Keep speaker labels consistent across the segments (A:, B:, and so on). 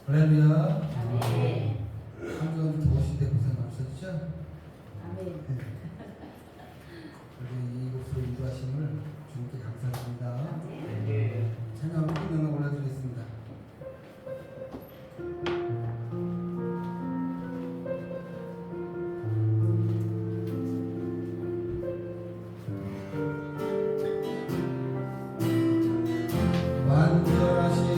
A: 할렐루야.
B: 아멘.
A: 한가운데 더우신데 고생 많으셨죠?
B: 아멘.
A: 우리 이곳으로 인도하심을 주님께 감사드립니다.
B: 아멘.
A: 찬양으로 끝내는 올려드리겠습니다. 완전하신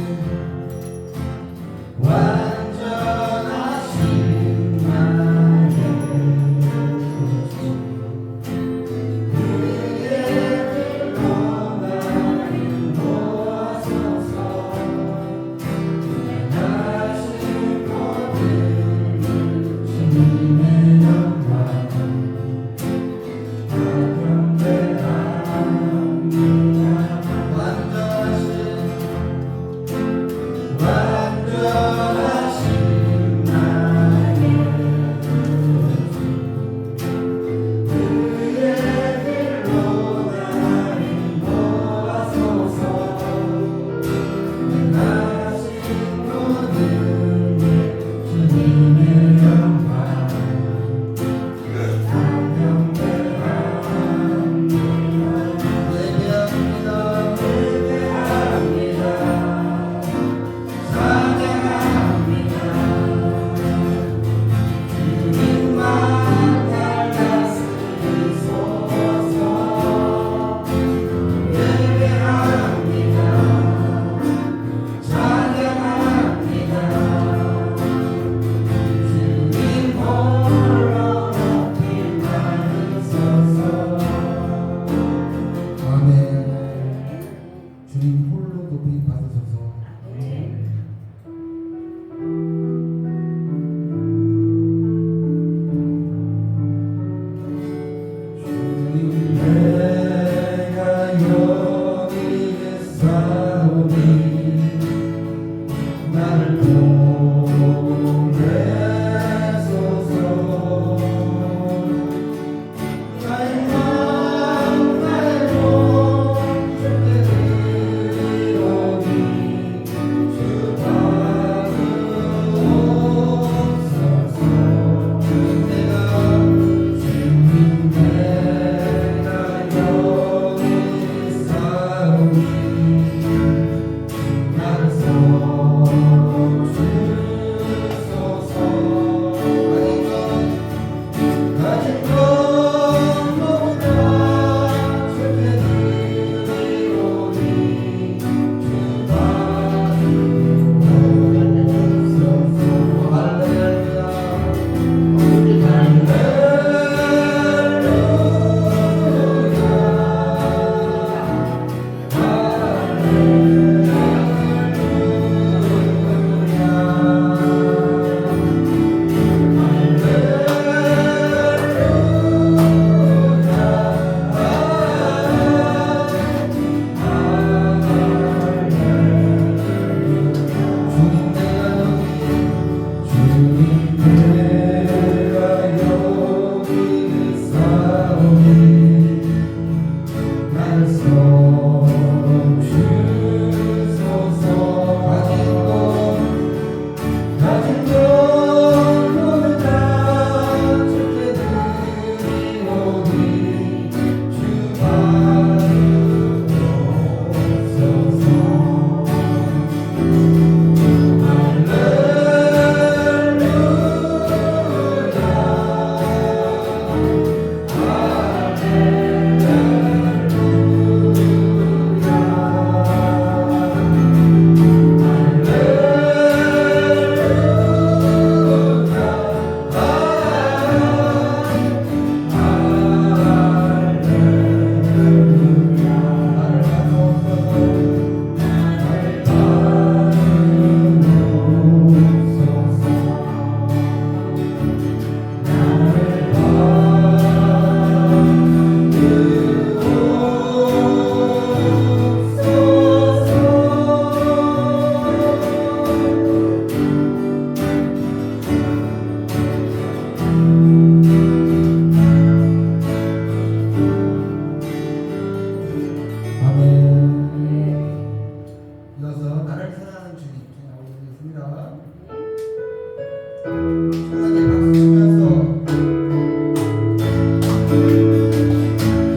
A: 신나게 박수 치면서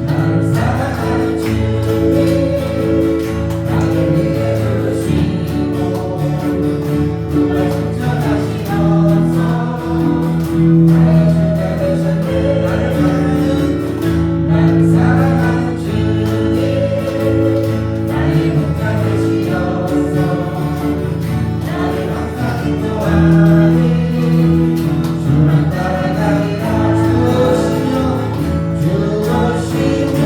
A: 나를 사랑하는 주님 나를 위해 부르시고 누가 충전하시면서 나의 주가 되셨네. 나를 사랑하는 주님 나의 목자 되시어서 나를 항상 인도하니 주만 따라가리라. 주오시며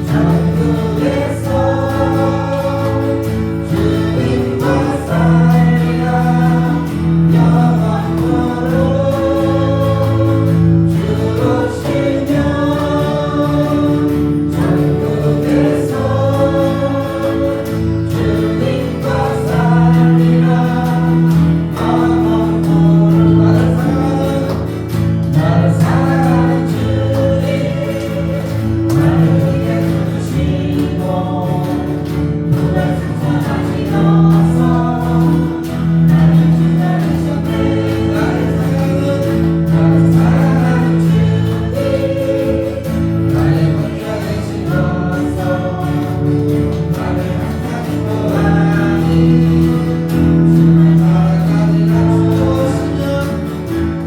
A: 천국에서 주님과 살리라 영원토록. 주오시며 천국에서 주님과 살리라 영원토록. 나를 사랑하는 주님 나를 위해 부르시고 누가 충전하시어서 나를 기다리셨네. 나를 사랑하는 주님 나의 목자 되시어서 나를 항상 인도하니 주만 따라가리라.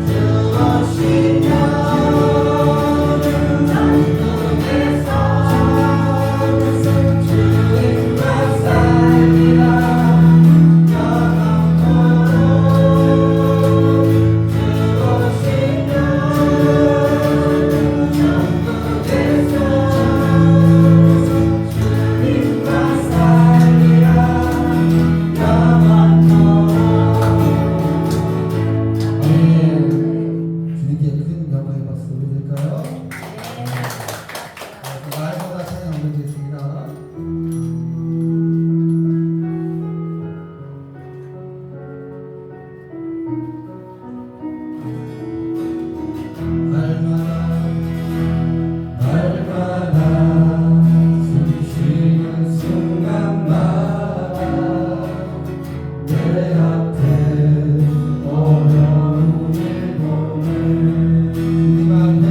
A: 주오시며 주님과 살리라 주님께 큰 영광의 박수 드릴까요? 말보다 찬양 올려드리겠습니다. 날마다 숨쉬는 순간마다 내 앞에 어려운 일 보내 주님 앞에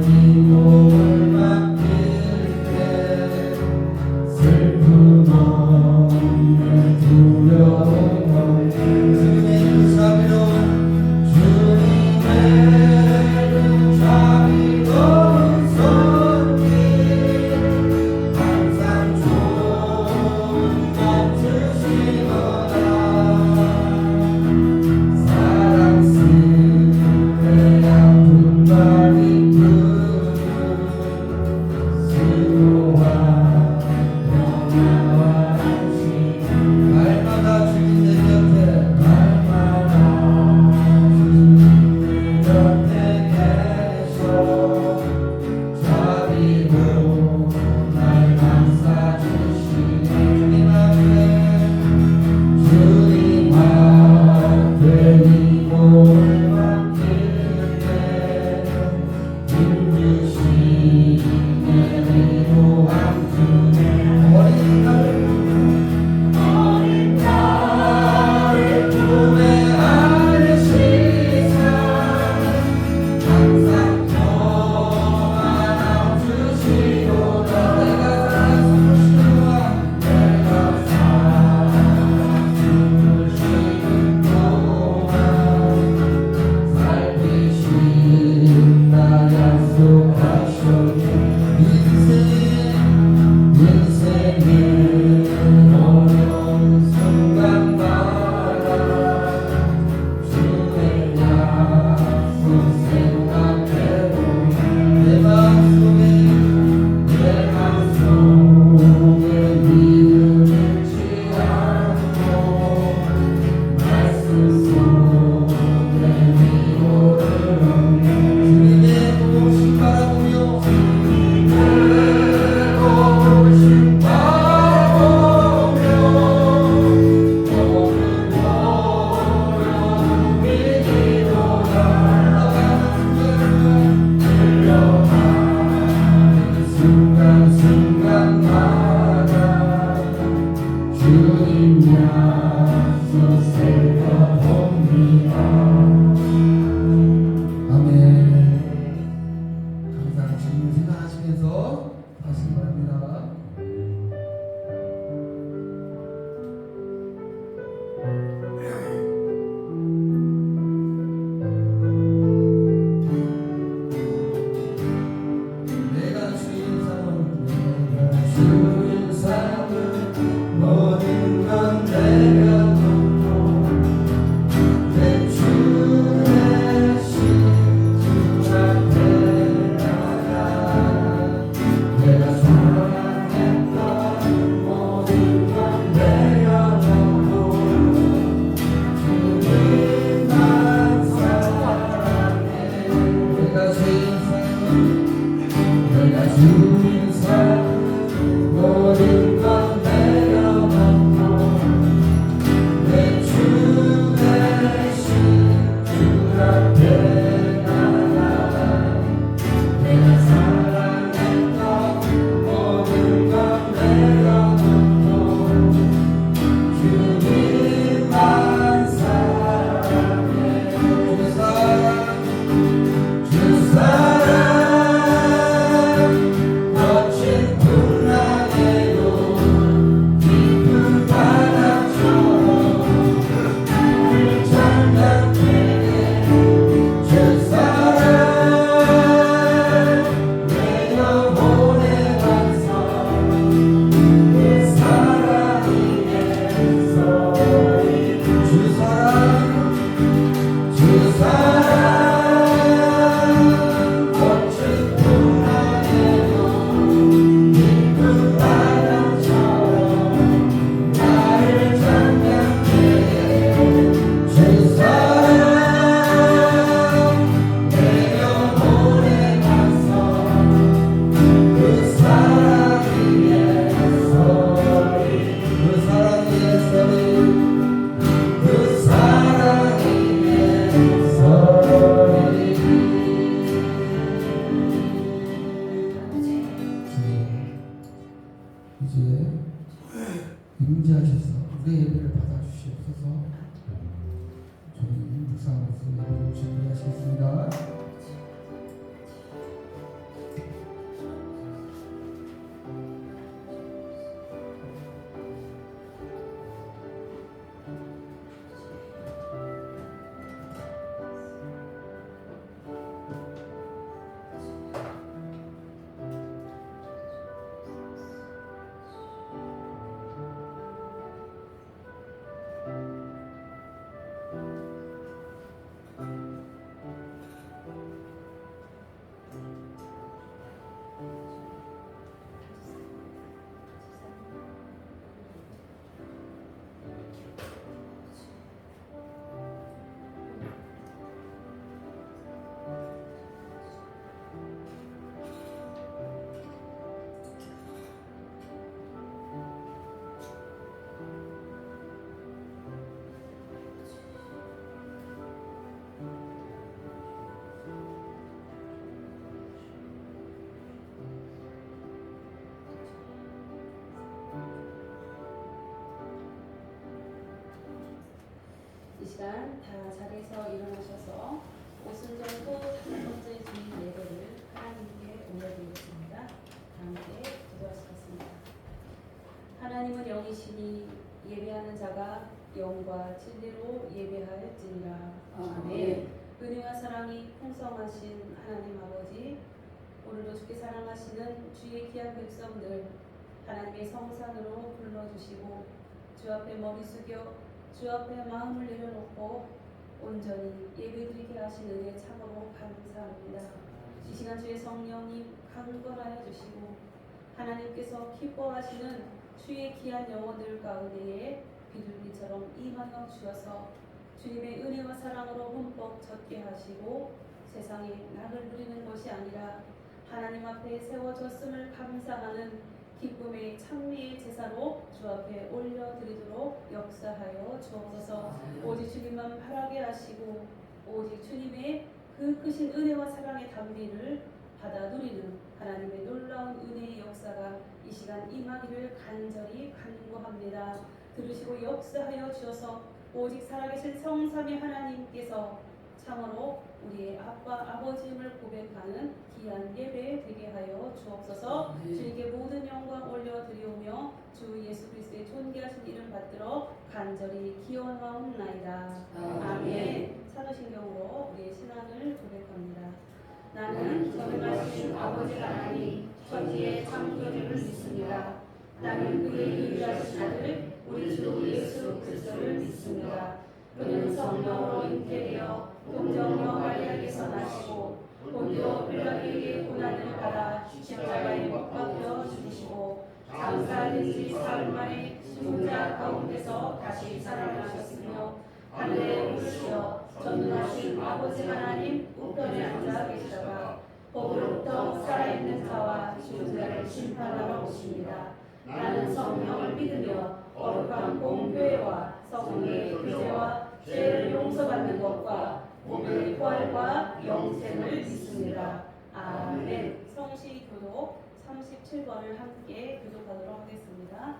A: 네 몸을 맡길 때 슬픔 없네 두려움 없네. 주님의 그 자비로운 손길 항상 좋은 것 주시거라. 사랑스레 아픔과 기쁨 수고와 평화와 안심 날마다 주님 내 곁에 주님 내 곁에 계셔 자비로 날 감싸주시네. 주님 앞에 이 몸을 맡길 때 힘주시네. 위로함 주네. 어린 딸을 품에 안으시사 항상 평안함 주시도다. 내가 살아 숨쉬는 동안 살피신다 약속하셨네. 인생의 어려운 순간마다 주의 약속 생각해보면 내 맘속에 믿음 잃지 않고 말씀 속에 위로를 얻네. 주님의 보신 바라보며 주님의 보신 바라보며 오늘 어려운 위기로다. 흘러가는 순간순간마다 주님 항상 주님을 생각하시면서 하시기 바랍니다. 내가 주인 삼은 모든 건 내려놓고 내 주 대신 주 앞에 나가 내가 사랑했던 모든 건 내려놓고 주님만 사랑해. 내가 주인 삼은 모든 건 내려놓고 내 주 대신 주 앞에 나가 내가 사랑했던 모든 건 내려놓고 주님만 사랑해. 주 사랑 거친 풍랑에도 깊은 바람처럼 나를 장갑게 해. 주 사랑 내 영혼의 반석 그 사랑 위에서 주 사랑 거친 풍랑에도 깊은 바람처럼 나를 장갑게 해. 주 사랑 내 영혼의 반석 그 사랑 위에 서리 그 사랑 위에 서리 그 사랑 위에 서리. 주님 이제 임재하셔서 우리의 예배를 받아주시옵소서. 저희 묵상으로서 예배를 준비하시겠습니다.
B: 이 시간 다 자리에서 일어나셔서 오순 정도 5번째 주일 예배를 하나님께 올려드리겠습니다. 함께 기도하시겠습니다. 하나님은 영이시니 예배하는 자가 영과 진리로 예배하였지니라. 아멘. 은혜와 사랑이 풍성하신 하나님 아버지, 오늘도 주께 사랑하시는 주의 귀한 백성들 하나님의 성산으로 불러주시고 주 앞에 머리 숙여 주 앞에 마음을 내려놓고 온전히 예배드리게 하신 은혜 참으로 감사합니다. 이 시간 주의 성령님 강건하여 주시고 하나님께서 기뻐하시는 주의 귀한 영혼들 가운데에 비둘기처럼 임하여 주어서 주님의 은혜와 사랑으로 흠뻑 젖게 하시고 세상에 낙을 누리는 것이 아니라 하나님 앞에 세워졌음을 감사하는 기쁨의 찬미의 제사로 주 앞에 올려드리도록 역사하여 주옵소서. 오직 주님만 바라게 하시고 오직 주님의 그 크신 은혜와 사랑의 담비를 받아 누리는 하나님의 놀라운 은혜의 역사가 이 시간 임하기를 간절히 간구합니다. 들으시고 역사하여 주셔서 오직 살아계신 성삼위 하나님께서 참으로 우리의 아빠 아버지임을 고백하는 귀한 예배 되게 하여 주옵소서. 주에게 모든 영광 올려드리오며 주 예수 그리스도의 존귀하신 이름 받들어 간절히 기원하옵나이다. 아멘. 사도신경으로 우리의 신앙을 고백합니다. 나는 전능하신 아버지 하나님 천지의 창조주를 믿습니다. 나는 그의 유일하신 아들 우리 주 예수 그리스도를 믿습니다. 그는 성령으로 잉태되어 동정녀 마리아에게서 나시고 본디오 빌라도에게 고난을 받아 십자가에 못 박혀 죽으시고 장사된 지 사흘 만에 죽은 가운데서 다시 살아나셨으며 하늘에 오르시어 전능하신 아버지 하나님 우편에 앉아 계시다가 거기로부터 살아있는 자와 죽은 자를 심판하러 오십니다. 나는 성령을 믿으며 거룩한 공교회와 성령의 교제와 죄를 용서받는 것과 몸의 부활과 영생을 믿습니다. 아멘. 성시교독 37번을 함께 교독하도록 하겠습니다.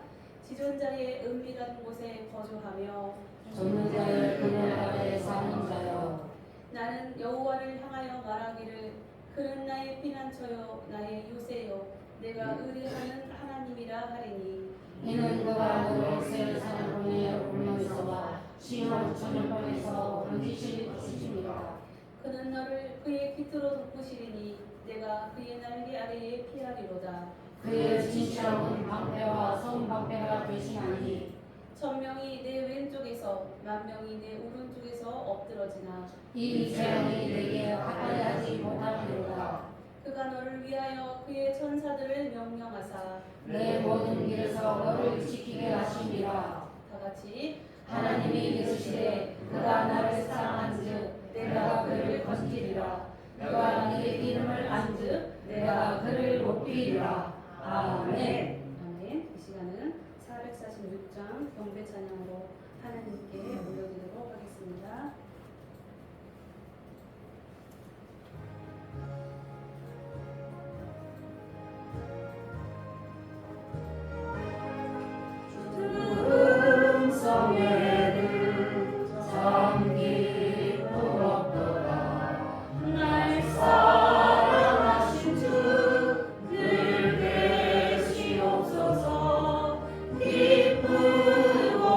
B: 지존자의 은밀한 곳에 거주하며
C: 젖는 자의 그늘 아래 사는 자여,
B: 나는 여호와를 향하여 말하기를 그는 나의 피난처요 나의 요새요 내가 의뢰하는 하나님이라 하리니
C: 이는 그가 너를 세상 동에 울면서와 시험 저녁방에서 번지실 것이니라.
B: 그는 너를 그의 깃으로 덮으시리니 내가 그의 날개 아래에 피하리로다.
C: 그의 진실함은 방패와 성방패가 되시나니
B: 천명이 내 왼쪽에서 만명이 내 오른쪽에서 엎드러지나
C: 이 재앙이 내게 가까이 하지 못하리로다.
B: 그가 너를 위하여 그의 천사들을 명령하사
C: 내 모든 길에서 너를 지키게 하심이라.
B: 다같이
C: 하나님이 이르시되 그가 나를 사랑한즉 내가 그를 건지리라. 그가 네 이름을 안즉 내가 그를 높이리라. 아멘.
B: 아멘. 이 시간은 446장 경배 찬양으로 하나님께 올려드리도록 하겠습니다.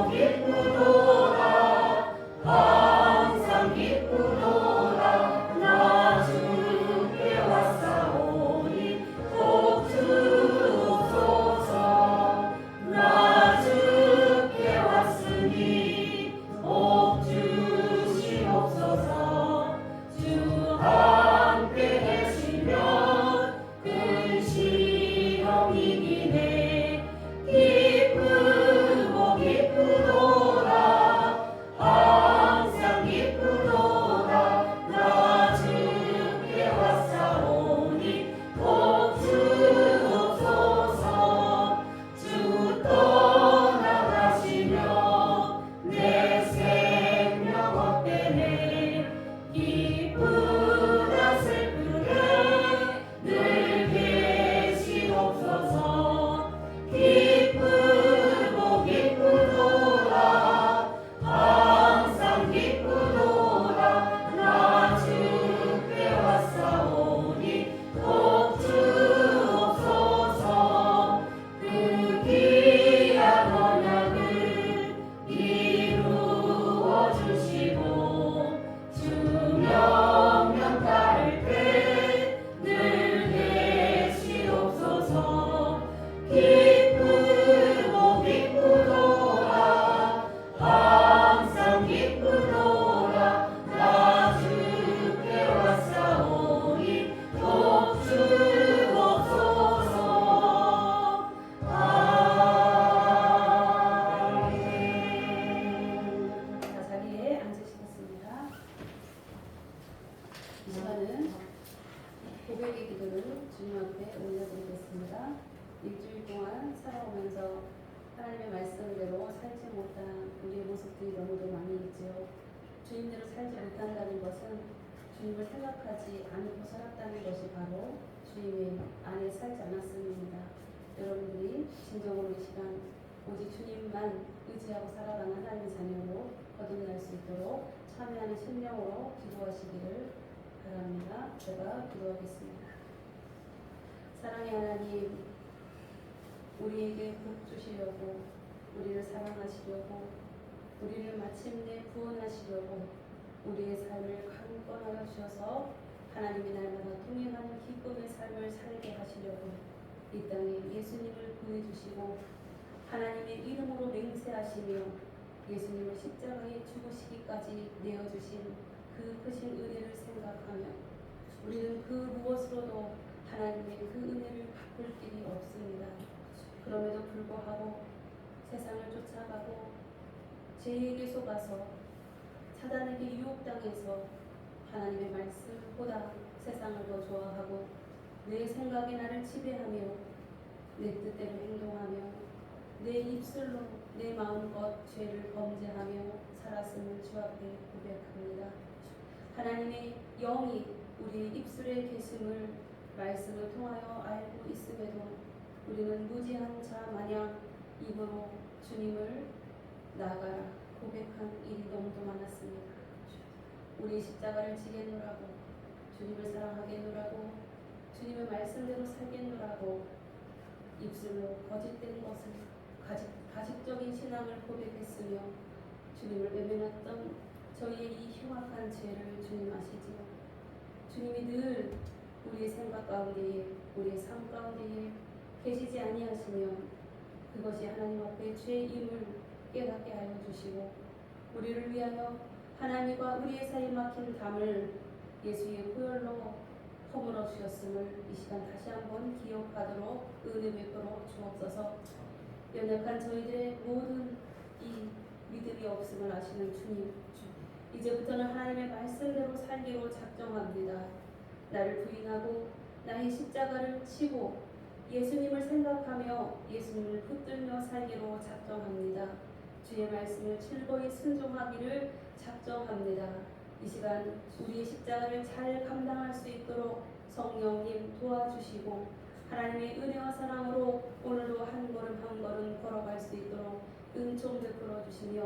C: 기쁘도다
B: 의지하고 살아가는 하나님의 자녀로 거듭날 수 있도록 참여하는 심령으로 기도하시기를 바랍니다. 제가 기도하겠습니다. 사랑의 하나님, 우리에게 복 주시려고, 우리를 사랑하시려고, 우리를 마침내 구원하시려고 우리의 삶을 강권하여 주셔서 하나님이 날마다 동행하는 기쁨의 삶을 살게 하시려고 이 땅에 예수님을 보내주시고 하나님의 이름으로 맹세하시며 예수님을 십자가에 죽으시기까지 내어주신 그 크신 은혜를 생각하며 우리는 그 무엇으로도 하나님의 그 은혜를 갚을 길이 없습니다. 그럼에도 불구하고 세상을 쫓아가고 죄에게 속아서 사단에게 유혹당해서 하나님의 말씀보다 세상을 더 좋아하고 내 생각이 나를 지배하며 내 뜻대로 행동하며 내 입술로 내 마음껏 죄를 범죄하며 살았음을 주 앞에 고백합니다. 하나님의 영이 우리의 입술에 계심을 말씀을 통하여 알고 있음에도 우리는 무지한 자 마냥 입으로 주님을 나아가라 고백한 일이 너무도 많았습니다. 우리 십자가를 지겠노라고, 주님을 사랑하겠노라고, 주님의 말씀대로 살겠노라고 입술로 거짓된 것을 가식적인 신앙을 고백했으며 주님을 외면했던 저희의 이 흉악한 죄를 주님 아시지요. 주님이 늘 우리의 생각 가운데에, 우리의 삶 가운데에 계시지 아니하시면 그것이 하나님 앞에 죄임을 깨닫게 하여 주시고 우리를 위하여 하나님과 우리의 사이 막힌 담을 예수의 보혈로 허물어 주셨음을 이 시간 다시 한번 기억하도록 은혜 베풀어 주옵소서. 연약한 저희들의 모든 이 믿음이 없음을 아시는 주님, 이제부터는 하나님의 말씀대로 살기로 작정합니다. 나를 부인하고 나의 십자가를 치고 예수님을 생각하며 예수님을 붙들며 살기로 작정합니다. 주의 말씀을 즐거이 순종하기를 작정합니다. 이 시간 우리의 십자가를 잘 감당할 수 있도록 성령님 도와주시고 하나님의 은혜와 사랑으로 오늘도 한 걸음 한 걸음 걸어갈 수 있도록 은총 베풀어 주시며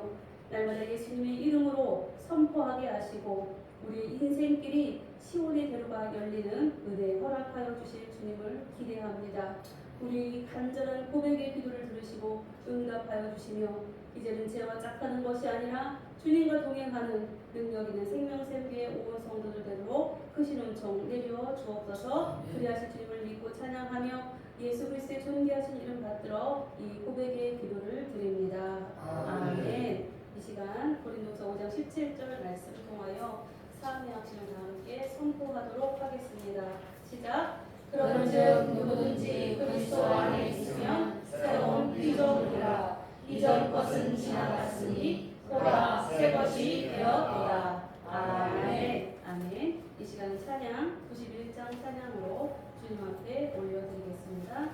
B: 날마다 예수님의 이름으로 선포하게 하시고 우리의 인생길이 시온의 대로가 열리는 은혜 허락하여 주실 주님을 기대합니다. 우리 간절한 고백의 기도를 들으시고 응답하여 주시며 이제는 죄와 짝하는 것이 아니라 주님과 동행하는 능력 있는 생명샘교의 온 성도들대로 크신 은총 내려 주옵소서. 그리하실 주님을 믿고 찬양하며 예수 그리스도의 존귀하신 이름 받들어 이 고백의 기도를 드립니다. 아멘. 이 시간 고린도서 5장 17절 말씀을 통하여 사함의 확신을 다 함께 선포하도록 하겠습니다. 시작.
C: 그런즉 누구든지 그리스도 안에 있으면 새로운 피조물이라 이전 것은 지나갔으니 보라 새 것이 되었도다. 아멘.
B: 아멘. 이 시간 찬양 91장 찬양으로 주님 앞에 올려드리겠습니다.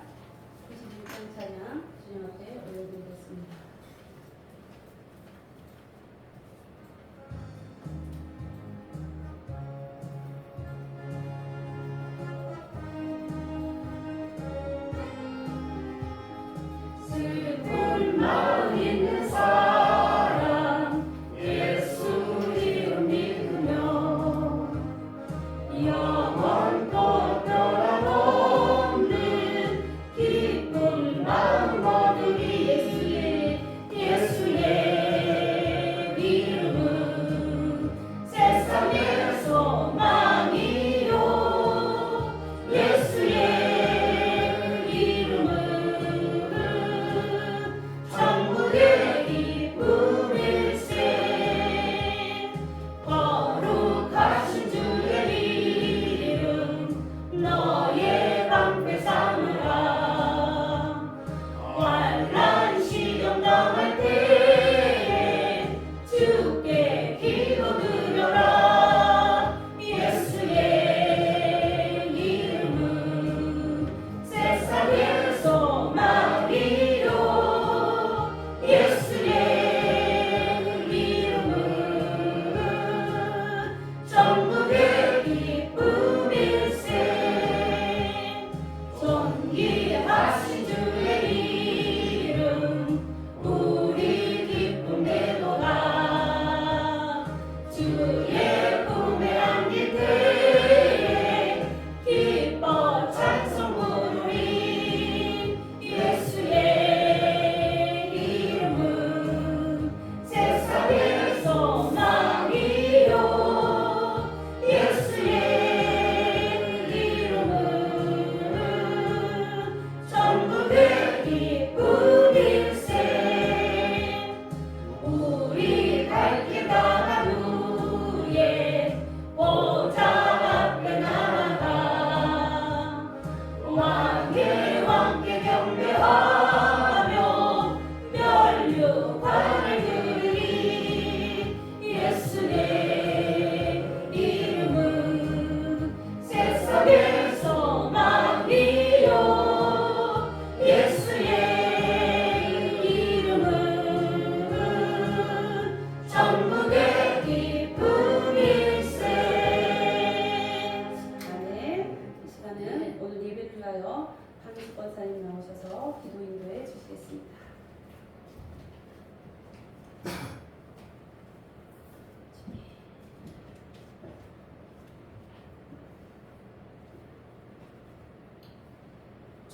B: 91장 찬양 주님 앞에 올려드리겠습니다.
C: 슬픈 마음 있는 사람 예수 이름 믿으며 영원토록 변함없는 기쁜 마음 얻으리.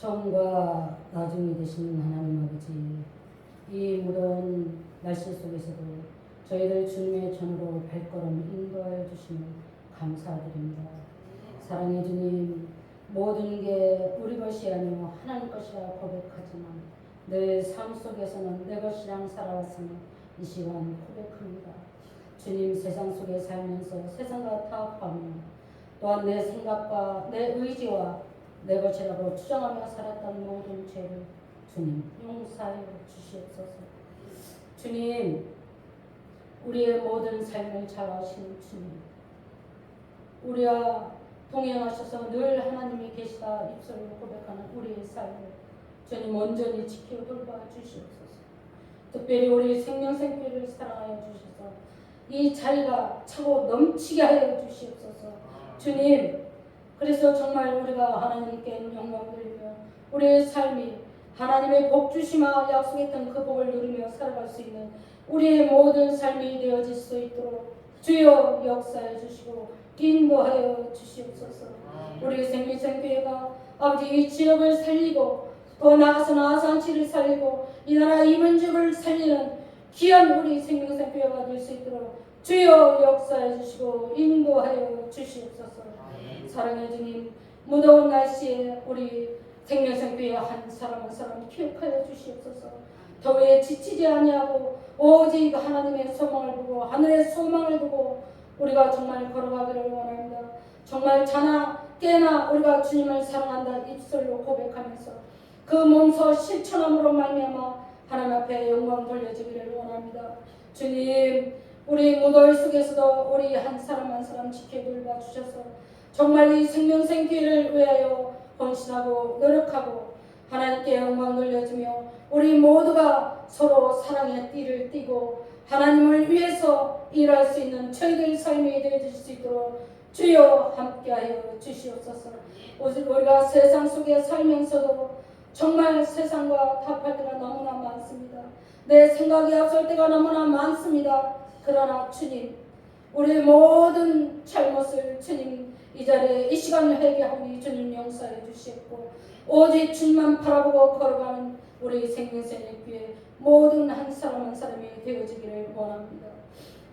D: 처음과 나중이 되시는 하나님 아버지, 이 무더운 날씨 속에서도 저희들 주님의 전으로 발걸음 인도하여 주시면 감사드립니다. 사랑해 주님, 모든 게 우리 것이 아니요 하나님 것이라 고백하지만 늘 삶 속에서는 내 것이랑 살아왔으니 이 시간 고백합니다. 주님, 세상 속에 살면서 세상과 타협하며 또한 내 생각과 내 의지와 내 것이라고 주장하며 살았던 모든 죄를 주님 용서하여 주시옵소서. 주님, 우리의 모든 삶을 잘 아시는 주님, 우리와 동행하셔서 늘 하나님이 계시다 입술로 고백하는 우리의 삶을 주님 온전히 지켜 돌봐 주시옵소서. 특별히 우리 생명생교를 사랑하여 주셔서 이 자리가 차고 넘치게 하여 주시옵소서. 주님, 그래서 정말 우리가 하나님께 영광 돌리며 우리의 삶이 하나님의 복 주시마 약속했던 그 복을 누리며 살아갈 수 있는 우리의 모든 삶이 되어질 수 있도록 주여 역사해 주시고 인도하여 주시옵소서. 우리 생명생교회가 아버지 이 지역을 살리고 더 나아가서는 아산시를 살리고 이 나라 이민족을 살리는 귀한 우리 생명생교회가 될 수 있도록 주여 역사해 주시고 인도하여 주시옵소서. 사랑해 주님, 무더운 날씨에 우리 생명생교회 한 사람 한 사람 기억하여 주시옵소서. 더위에 지치지 아니하고 오직 하나님의 소망을 두고 하늘의 소망을 두고 우리가 정말 걸어가기를 원합니다. 정말 자나 깨나 우리가 주님을 사랑한다 입술로 고백하면서 그 몸소 실천함으로 말미암아 하나님 앞에 영광 돌려주기를 원합니다. 주님, 우리 무더위 속에서도 우리 한 사람 한 사람 지켜돌봐 주셔서 정말 이 생명생교회를 위하여 헌신하고 노력하고 하나님께 영광 돌려주며 우리 모두가 서로 사랑의 띠를 띠고 하나님을 위해서 일할 수 있는 저희들 삶이 되어질 수 있도록 주여 함께하여 주시옵소서. 우리가 세상 속에 살면서도 정말 세상과 타협할 때가 너무나 많습니다. 내 생각이 앞설 때가 너무나 많습니다. 그러나 주님, 우리의 모든 잘못을 주님 이 자리에 이 시간 회개하니 주님 용서해 주시옵고 오직 주님만 바라보고 걸어가는 우리 생명생명교회 모든 한 사람 한 사람이 되어지기를 원합니다.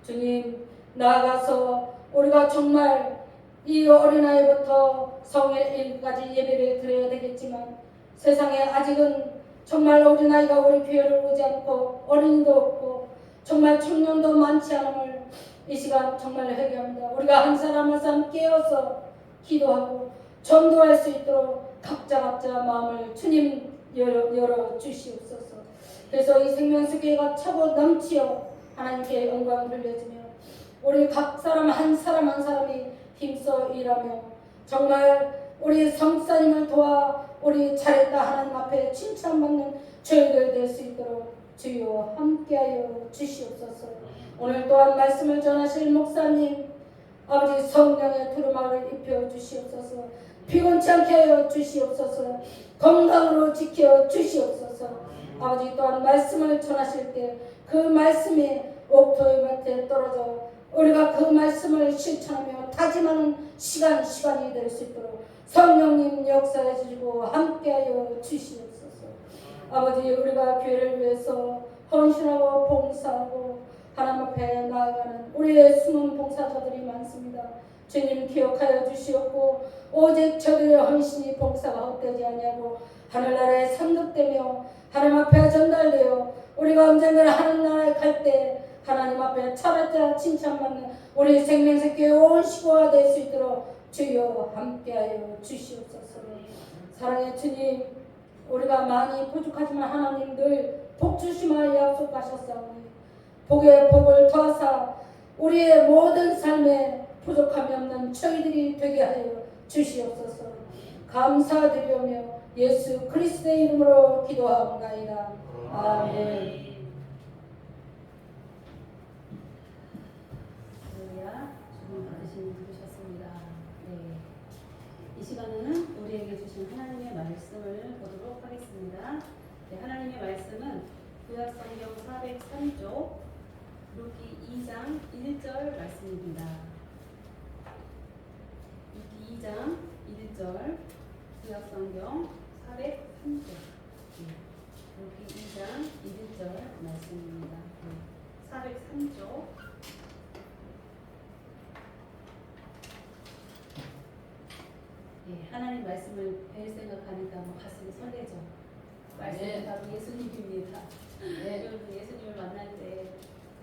D: 주님, 나아가서 우리가 정말 이 어린아이부터 성인까지 예배를 드려야 되겠지만 세상에 아직은 정말 어린아이가 우리 교회를 오지 않고 어린이도 없고 정말 청년도 많지 않음을 이 시간 정말 회개합니다. 우리가 한 사람 한 사람 깨어서 기도하고 전도할 수 있도록 각자 마음을 주님 열어 주시옵소서. 그래서 이 생명수교회가 차고 넘치어 하나님께 영광 돌려주며 우리 각 사람 한 사람이 힘써 일하며 정말 우리 성사님을 도와 우리 잘했다 하나님 앞에 칭찬받는 저희들 될 수 있도록 주여 함께하여 주시옵소서. 오늘 또한 말씀을 전하실 목사님 아버지 성령의 두루마를 입혀 주시옵소서. 피곤치 않게 하여 주시옵소서. 건강으로 지켜 주시옵소서. 아버지 또한 말씀을 전하실 때 그 말씀이 옥토의 밭에 떨어져 우리가 그 말씀을 실천하며 다짐하는 시간이 될 수 있도록 성령님 역사해 주시고 함께하여 주시옵소서. 아버지, 우리가 교회를 위해서 헌신하고 봉사하고 하나님 앞에 나아가는 우리의 숨은 봉사자들이 많습니다. 주님 기억하여 주시옵고 오직 저들의 헌신이 봉사가 헛되지 아니하고 하늘나라에 상급되며 하나님 앞에 전달되어 우리가 언젠가 하늘나라에 갈 때 하나님 앞에 차례차 칭찬받는 우리 생명생교회 온 식구가 될 수 있도록 주여 함께하여 주시옵소서. 사랑의 주님, 우리가 많이 부족하지만 하나님 늘 복 주시마 약속하셨사오니 복의 복을 더하사 우리의 모든 삶에 부족함이 없는 저희들이 되게 하여 주시옵소서. 감사드리오며 예수 그리스도의 이름으로 기도하옵나이다. 아멘.
B: 할렐루야. 주님 받으시니 부르셨습니다. 네. 이 시간에는 우리에게 주신 하나님의 말씀을 보도록 하겠습니다. 네, 하나님의 말씀은 구약성경 403쪽 루키 2장 1절 말씀입니다. 루키 2장 1절 구약성경 403조. 여기 2장 1절 말씀입니다. 403조. 하나님 말씀을 배울 생각하니까 뭐 가슴이 설레죠. 말씀은 바로 예수님입니다. 여러분 예수님을 만날 때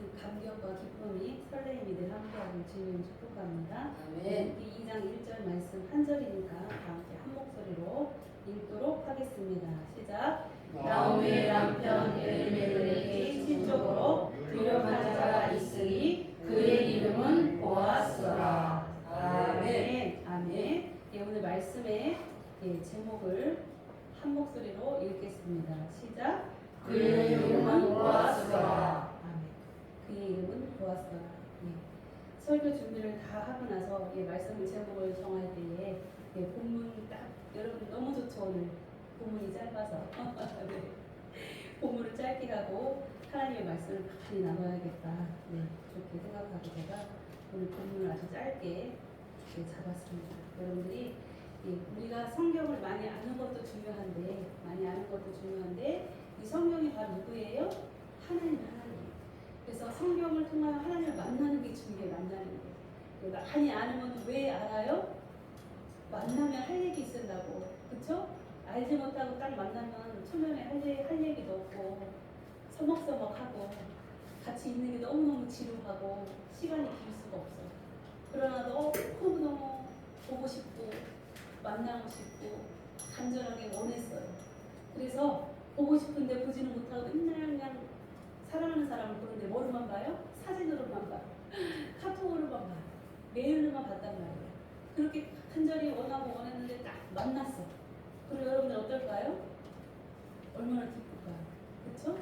B: 그 감격과 기쁨이 설레임이 늘 함께하길 주님 축복합니다. 여기 2장 1절 말씀 한 절이니까 다 함께 한 목소리로 읽도록 하겠습니다. 시작.
C: 나오미의 남편 엘리멜렉이
B: 친족으로
C: 유력한 자가 있으니 그의 이름은 보아스라. 아멘.
B: 아멘. 오늘 말씀의 제목을 한 목소리로 읽겠습니다. 시작.
C: 그의 이름은 보아스라.
B: 아멘. 그의 이름은 보아스라. 설교 준비를 다 하고 나서 말씀의 제목을 정할 때에 본문 딱 여러분 너무 좋죠. 오늘 본문이 짧아서 네. 본문을 짧게 하고 하나님의 말씀을 많이 나눠야겠다. 그렇게 생각하고 제가 오늘 본문을 아주 짧게 잡았습니다. 여러분들이 우리가 성경을 많이 아는 것도 중요한데 이 성경이 바로 누구예요? 하나님. 그래서 성경을 통하여 하나님을 만나는 게 중요해요. 만나는 게. 많이 아는 왜 알아요? 만나면 할 얘기 있으려고. 그쵸? 알지 못하고 딱 만나면 초면에 할 얘기도 없고 서먹서먹하고 같이 있는 게 너무너무 지루하고 시간이 길 수가 없어. 그러나 너무너무 보고 싶고 만나고 싶고 간절하게 원했어요. 그래서 보고 싶은데 보지는 못하고 맨날 그냥 사랑하는 사람을 보는데 뭐로만 봐요? 사진으로만 봐요. 카톡으로만 봐요. 메일로만 봤단 말이에요. 그렇게 간절히 원하고 원했는데 딱 만났어. 그리고 여러분들 어떨까요? 얼마나 기쁠까요? 그쵸?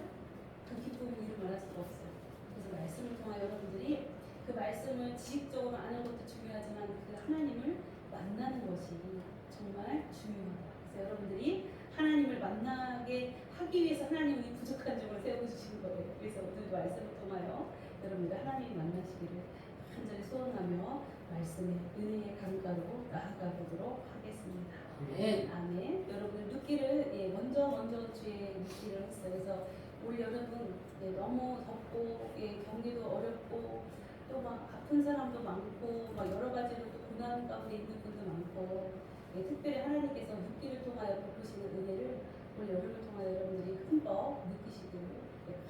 B: 그 기쁨을 이루 말할 수가 없어요. 그래서 말씀을 통하여 여러분들이 그 말씀을 지식적으로 아는 것도 중요하지만 그 하나님을 만나는 것이 정말 중요하다. 그래서 여러분들이 하나님을 만나게 하기 위해서 하나님이 부족한 점을 세워주신 거예요. 그래서 오늘 말씀을 통하여 여러분들 하나님이 만나시기를 간절히 소원하며 말씀의 은혜의 강가로 나아가 보도록 하겠습니다. 아멘. 여러분 눕기를 먼저 주의 눕기를 했어요. 그래서 올 여름은 너무 덥고 경기도 어렵고 또 막 아픈 사람도 많고 막 여러 가지로 또 고난 가운데 있는 분도 많고 특별히 하나님께서 눕기를 통하여 베푸시는 은혜를 올 여름을 통하여 여러분들이 흠뻑 느끼시기를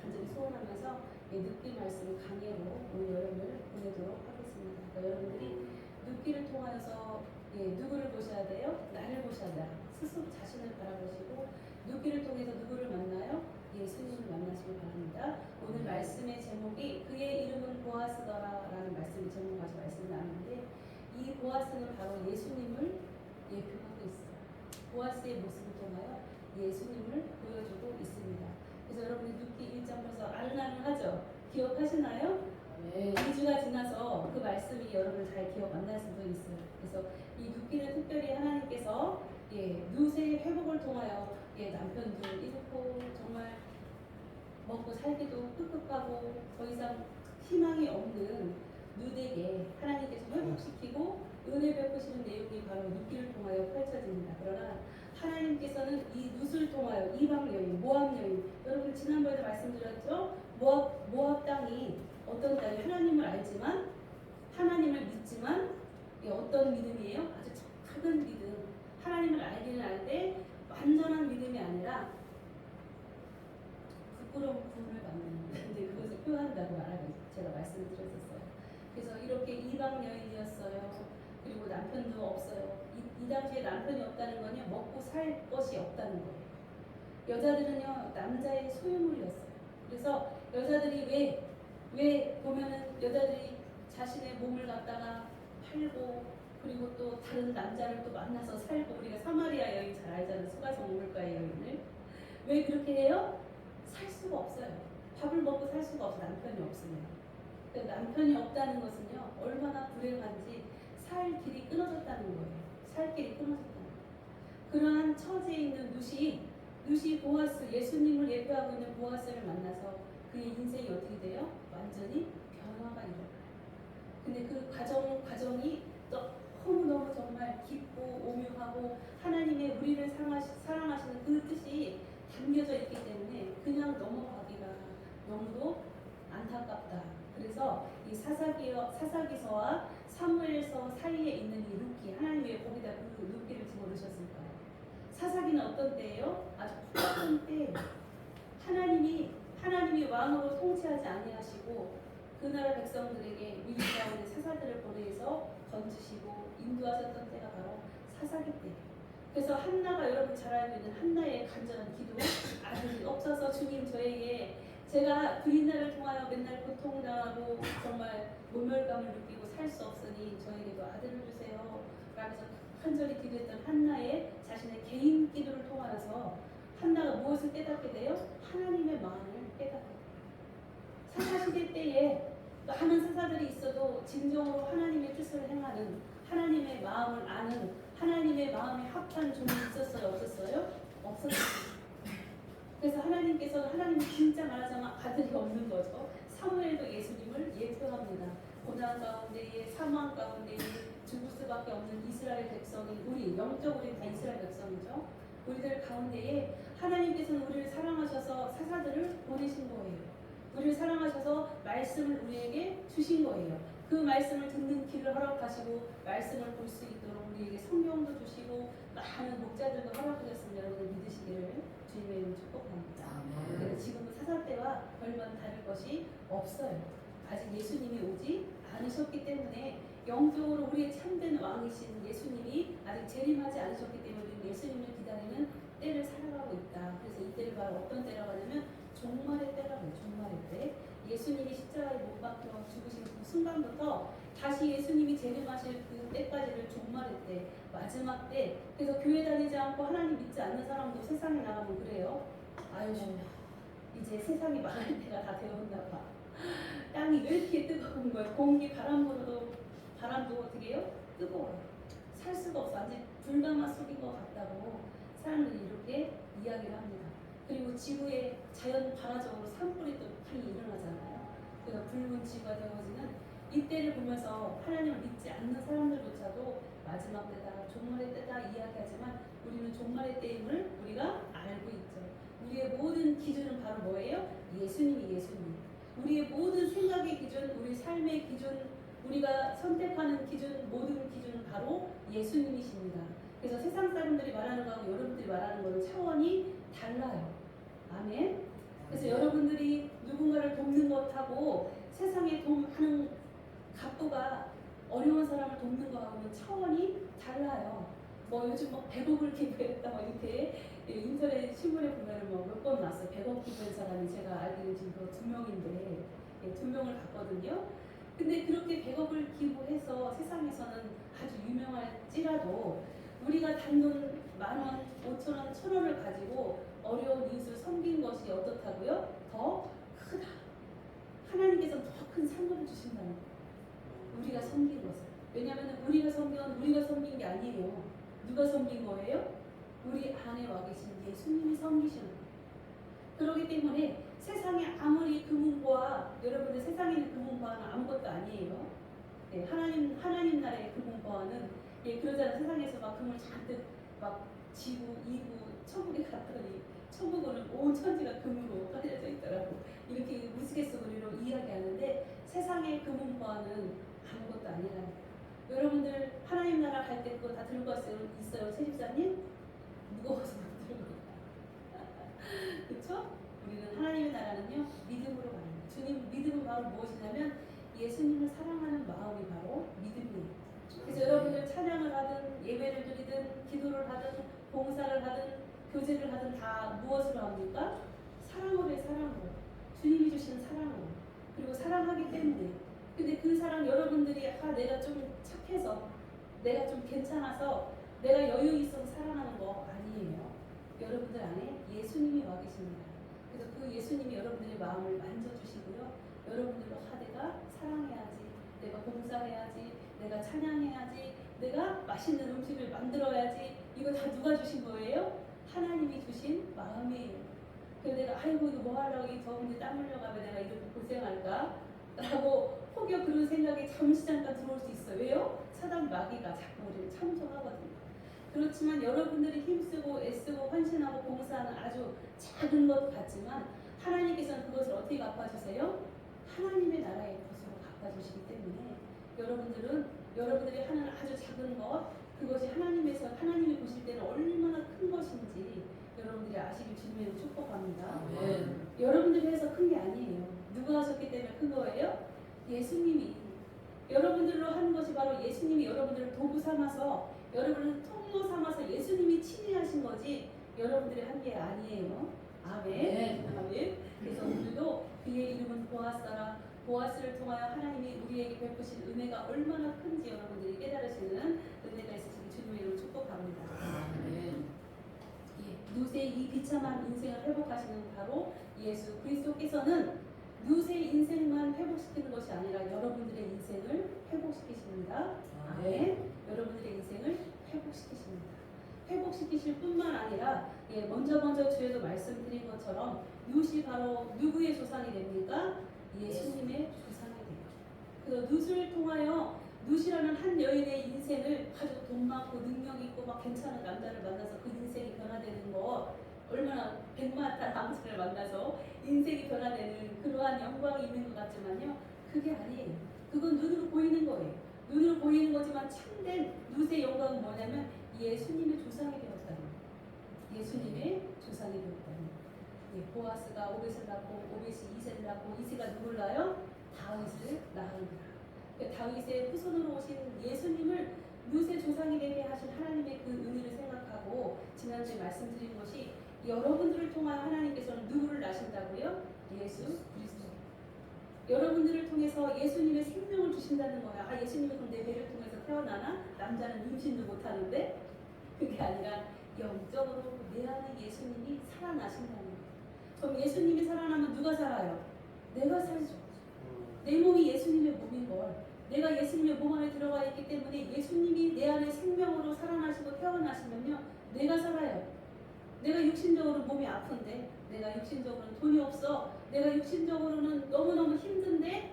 B: 간절히 소원하면서 눕기 말씀 강해로 올 여름을 보내도록 하겠습니다. 그러니까 여러분들이 눕기를 통하여서 누구를 보셔야 돼요? 나를 보셔야 돼요. 스스로 자신을 바라보시고 눕기를 통해서 누구를 만나요? 예수님을 만나시기 바랍니다. 오늘 말씀의 제목이 그의 이름은 보아스더라라는 말씀의 제목 가지고 말씀을 나누는데 이 보아스는 바로 예수님을 예표하고 있어요. 보아스의 모습을 통하여 예수님을 보여주고 있습니다. 그래서 여러분이 눕기 1장 벌써 아른아른하죠? 기억하시나요? 2주가 지나서 그 말씀이 여러분을 잘 기억 안 날 수도 있어요. 그래서 이 눕기는 특별히 하나님께서 룻의 회복을 통하여 남편도 잃고 정말 먹고 살기도 끄끄하고 더 이상 희망이 없는 룻에게 하나님께서 회복시키고 은혜 베푸시는 내용이 바로 룻기를 통하여 펼쳐집니다. 그러나 하나님께서는 이 룻을 통하여 이방 여인, 모압 여인, 여러분 지난번에도 말씀드렸죠? 모압 땅이 어떤 땅이 하나님을 알지만 하나님을 믿지만 어떤 믿음이에요? 아주 작은 믿음. 하나님을 알기는 알되 완전한 믿음이 아니라 부끄러운 구원을 받는 근데 그것을 표현한다고 제가 말씀을 드렸었어요. 그래서 이렇게 이방 여인이었어요. 그리고 남편도 없어요. 이 당시에 남편이 없다는 건요, 먹고 살 것이 없다는 거예요. 여자들은요, 남자의 소유물이었어요. 그래서 여자들이 왜 보면은 여자들이 자신의 몸을 갖다가 팔고 그리고 또 다른 남자를 또 만나서 살고 우리가 사마리아 여인 잘 알잖아요. 수가성 우물가의 여인을. 왜 그렇게 해요? 살 수가 없어요. 밥을 먹고 살 수가 없어. 남편이 없으면. 그러니까 남편이 없다는 것은요. 얼마나 불행한지 살 길이 끊어졌다는 거예요. 살 길이 끊어졌다는 거예요. 그러한 처지에 있는 룻이 보아스, 예수님을 예표하고 있는 보아스를 만나서 그의 인생이 어떻게 돼요? 완전히 변화가 일어나요. 근데 그 너무너무 정말 깊고 오묘하고 하나님의 우리를 사랑하시는 담겨져 있기 때문에 그냥 넘어가기가 너무도 안타깝다. 그래서 이 사사기서와 사무엘서 사이에 있는 이 룻기, 하나님이 왜 거기다 그 룻기를 집어넣으셨을까요? 사사기는 어떤 때예요? 아주 푸른 때예요. 하나님이 왕으로 통치하지 아니하시고 그 나라 백성들에게 미리 가운데 사사들을 보내서 건지시고 인도하셨던 때가 바로 사사기 때예요. 그래서 한나가 여러분 잘 알고 있는 한나의 간절한 기도, 아들이 없어서 주님 저에게 제가 부인나를 통하여 맨날 고통당하고 정말 모멸감을 느끼고 살 수 없으니 저에게도 아들을 주세요 라면서 간절히 기도했던 한나의 자신의 개인 기도를 통하여서 한나가 무엇을 깨닫게 돼요? 하나님의 마음을 깨닫게 돼요. 사사시대 때에 많은 사사들이 있어도 진정으로 하나님의 뜻을 행하는, 하나님의 마음을 아는, 하나님의 마음에 합한 종이 있었어요? 없었어요? 없었어요. 그래서 하나님께서는 하나님 진짜 말하자면 아들이 없는 거죠. 사무엘도 예수님을 예표합니다. 고난 가운데에 사망 가운데에 죽을 수밖에 없는 이스라엘 백성이, 우리 영적으로 다 이스라엘 백성이죠. 우리들 가운데에 하나님께서는 우리를 사랑하셔서 사사들을 보내신 거예요. 우리를 사랑하셔서 말씀을 우리에게 주신 거예요. 그 말씀을 듣는 길을 허락하시고 말씀을 볼 수 있도록 우리에게 성경도 주시고 많은 목자들도 허락하셨습니다. 여러분들 믿으시기를 주님의 이름으로 축복합니다. 그래서 지금은 사사 때와 별반 다를 것이 없어요. 아직 예수님이 오지 않으셨기 때문에 영적으로 우리의 참된 왕이신 예수님이 아직 재림하지 않으셨기 때문에 우리는 예수님을 기다리는 때를 살아가고 있다. 그래서 이 때를 바로 어떤 때라고 하냐면 종말의 때라고 해요. 종말의 때. 예수님이 십자가에 못 박혀 죽으신 그 순간부터 다시 예수님이 재림하실 그 때까지를 종말의 때, 마지막 때. 그래서 교회 다니지 않고 하나님 믿지 않는 사람도 세상에 나가면 그래요. 아유 이제 세상이 망할 때가 다 되었나 봐. 땅이 왜 이렇게 뜨거운 거예요? 공기 바람도 어떻게 해요? 뜨거워요. 살 수가 없어. 완전 불가마 속인 것 같다고 사람들이 이렇게 이야기를 합니다. 그리고 지구에 자연 발화적으로 산불이 또 많이 일어나잖아요. 그래서 붉은 지구가 되어지는 이때를 보면서 하나님을 믿지 않는 사람들조차도 마지막 때다, 종말의 때다 이야기하지만 우리는 종말의 때임을 우리가 알고 있죠. 우리의 모든 기준은 바로 뭐예요? 예수님. 우리의 모든 생각의 기준, 우리 삶의 기준, 우리가 선택하는 기준, 모든 기준은 바로 예수님이십니다. 그래서 세상 사람들이 말하는 거하고 여러분들이 말하는 거는 차원이 달라요. 아멘. 그래서 여러분들이 누군가를 돕는 것하고 세상에 도움하는 갑부가 어려운 사람을 돕는 거하고는 차원이 달라요. 뭐 요즘 뭐 100억을 기부했다 뭐 이렇게 인터넷 신문에 보면은 뭐 몇 번 나왔어요. 100억 기부한 사람이 제가 알기로는 지금 2명인데 2명을 봤거든요. 근데 그렇게 100억을 기부해서 세상에서는 아주 유명할지라도 우리가 단돈 10,000원, 5,000원, 1,000원을 가지고 어려운 이웃을 섬긴 것이 어떻다고요? 더 크다. 하나님께서는 더 큰 상급을 주신다는 거예요. 우리가 섬긴 것을. 왜냐하면 우리가 섬긴 게 아니에요. 누가 섬긴 거예요? 우리 안에 와 계신 예수님이 섬기시는 거예요. 그렇기 때문에 세상에 아무리 금은보화, 여러분들 세상에 있는 금은보화는 아무것도 아니에요. 네, 하나님 나라의 금은보화는 그러잖아요. 세상에서 막 금을 잔뜩 막 지구, 이구, 천국에 갔더니 천국은 온 천지가 금으로 가려져 있더라고. 이렇게 우스갯소리로 이야기하는데 세상의 금은보화는 아무것도 아니라는 거예요. 여러분들 하나님 나라 갈 때 그거 다 들고 있어요? 세집사님? 무거워서 못 들고 그렇죠? 우리는 하나님의 나라는요 믿음으로 갑니다. 주님 믿음은 바로 무엇이냐면 예수님을 사랑하는 마음이 바로 믿음이에요. 그래서 여러분들 찬양을 하든 예배를 드리든 기도를 하든 봉사를 하든 교제를 하든 다 무엇으로 합니까? 사랑으로 해요. 사랑으로. 주님이 주시는 사랑으로. 그리고 사랑하기 때문에. 근데 그 사랑 여러분들이 내가 좀 착해서 내가 좀 괜찮아서 내가 여유 있어서 사랑하는 거 아니에요. 여러분들 안에 예수님이 와 계십니다. 그래서 그 예수님이 여러분들의 마음을 만져주시고요. 여러분들로 내가 사랑해야지, 내가 봉사해야지, 내가 찬양해야지, 내가 맛있는 음식을 만들어야지. 이거 다 누가 주신 거예요? 하나님이 주신 마음이에요. 그래서 내가 아이고 이거 뭐 하려고 이 더운데 땀 흘려가면 내가 이렇게 고생할까? 라고 혹여 그런 생각이 잠시 잠깐 들어올 수 있어요. 왜요? 사단 마귀가 자꾸 우리를 참소하거든요. 그렇지만 여러분들이 힘쓰고 애쓰고 헌신하고 봉사하는 아주 작은 것 같지만 하나님께서는 그것을 어떻게 갚아주세요? 하나님의 나라의 것으로 갚아주시기 때문에 여러분들이 하는 아주 작은 것, 그것이 하나님이 보실 때는 얼마나 큰 것인지 여러분들이 아시길 주님의 축복합니다. 여러분들이 해서 큰 게 아니에요. 누가 하셨기 때문에 큰 거예요? 예수님이. 여러분들로 하는 것이 바로 예수님이 여러분들을 도구 삼아서, 여러분을 통로 삼아서 예수님이 친히 하신 거지 여러분들이 한 게 아니에요. 아멘. 아멘. 그래서 오늘도 그의 이름은 보아스라. 보아스를 통하여 하나님이 우리에게 베푸신 은혜가 얼마나 큰지 여러분들이 깨달으시는 은혜가 있으시기 주님의 이름으로 축복합니다. 누세의 이 비참한 인생을 회복하시는 바로 예수 그리스도께서는 누세의 인생만 회복시키는 것이 아니라 여러분들의 인생을 회복시키십니다. 아멘. 여러분들의 인생을 회복시키십니다. 회복시키실 뿐만 아니라 먼저 주에도 말씀드린 것처럼 룻이 바로 누구의 조상이 됩니까? 예수님의 조상이 돼요. 그래서 룻을 통하여 룻이라는 한 여인의 인생을 아주 돈 많고 능력 있고 막 괜찮은 남자를 만나서 그 인생이 변화되는 거, 얼마나 백마탄 남자를 만나서 인생이 변화되는 그러한 영광이 있는 것 같지만요, 그게 아니에요. 그건 눈으로 보이는 거예요. 눈으로 보이는 거지만 참된 룻의 영광은 뭐냐면 예수님의 조상이 되었다는 거예요. 예수님의 조상이 되었다는 거예요. 보아스가 오벳을 낳고 오벳이 이새를 낳고 이새가 누굴 낳아요? 다윗을 낳으니라. 다윗의 후손으로 오신 예수님을 룻의 조상이 되게 하신 하나님의 그 은혜를 생각하고 지난주에 말씀드린 것이 여러분들을 통하여 하나님께서는 누구를 낳으신다고요? 예수 그리스도. 여러분들을 통해서 예수님의 생명을 주신다는 거야. 아, 예수님이 그럼 내 배를 통해서 태어나나? 남자는 임신도 못하는데? 그게 아니라 영적으로 내 안에 예수님이 살아나신다는 거예요. 그럼 예수님이 살아나면 누가 살아요? 내가 살죠. 내 몸이 예수님의 몸인 걸. 내가 예수님의 몸 안에 들어가 있기 때문에 예수님이 내 안에 생명으로 살아나시고 태어나시면요, 내가 살아요. 내가 육신적으로 몸이 아픈데, 내가 육신적으로는 돈이 없어, 내가 육신적으로는 너무너무 힘든데,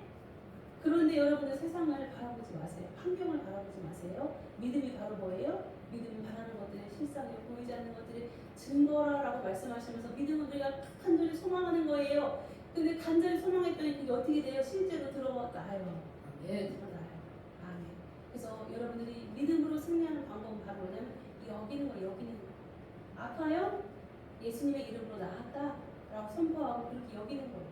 B: 그런데 여러분들 세상을 바라보지 마세요. 환경을 바라보지 마세요. 믿음이 바로 뭐예요? 믿음이 바라는 것들의 실상이 보이지 않는 것들의 증거라라고 말씀하시면서 믿음은 우리가 간절히 소망하는 거예요. 근데 간절히 소망했더니 그게 어떻게 돼요? 실제로 들어가요. 나요. 아멘. 그래서 여러분들이 믿음으로 승리하는 방법은 바로 뭐냐면 여기는 거. 아파요? 예수님의 이름으로 나았다라고 선포하고 그렇게 여기는 거예요.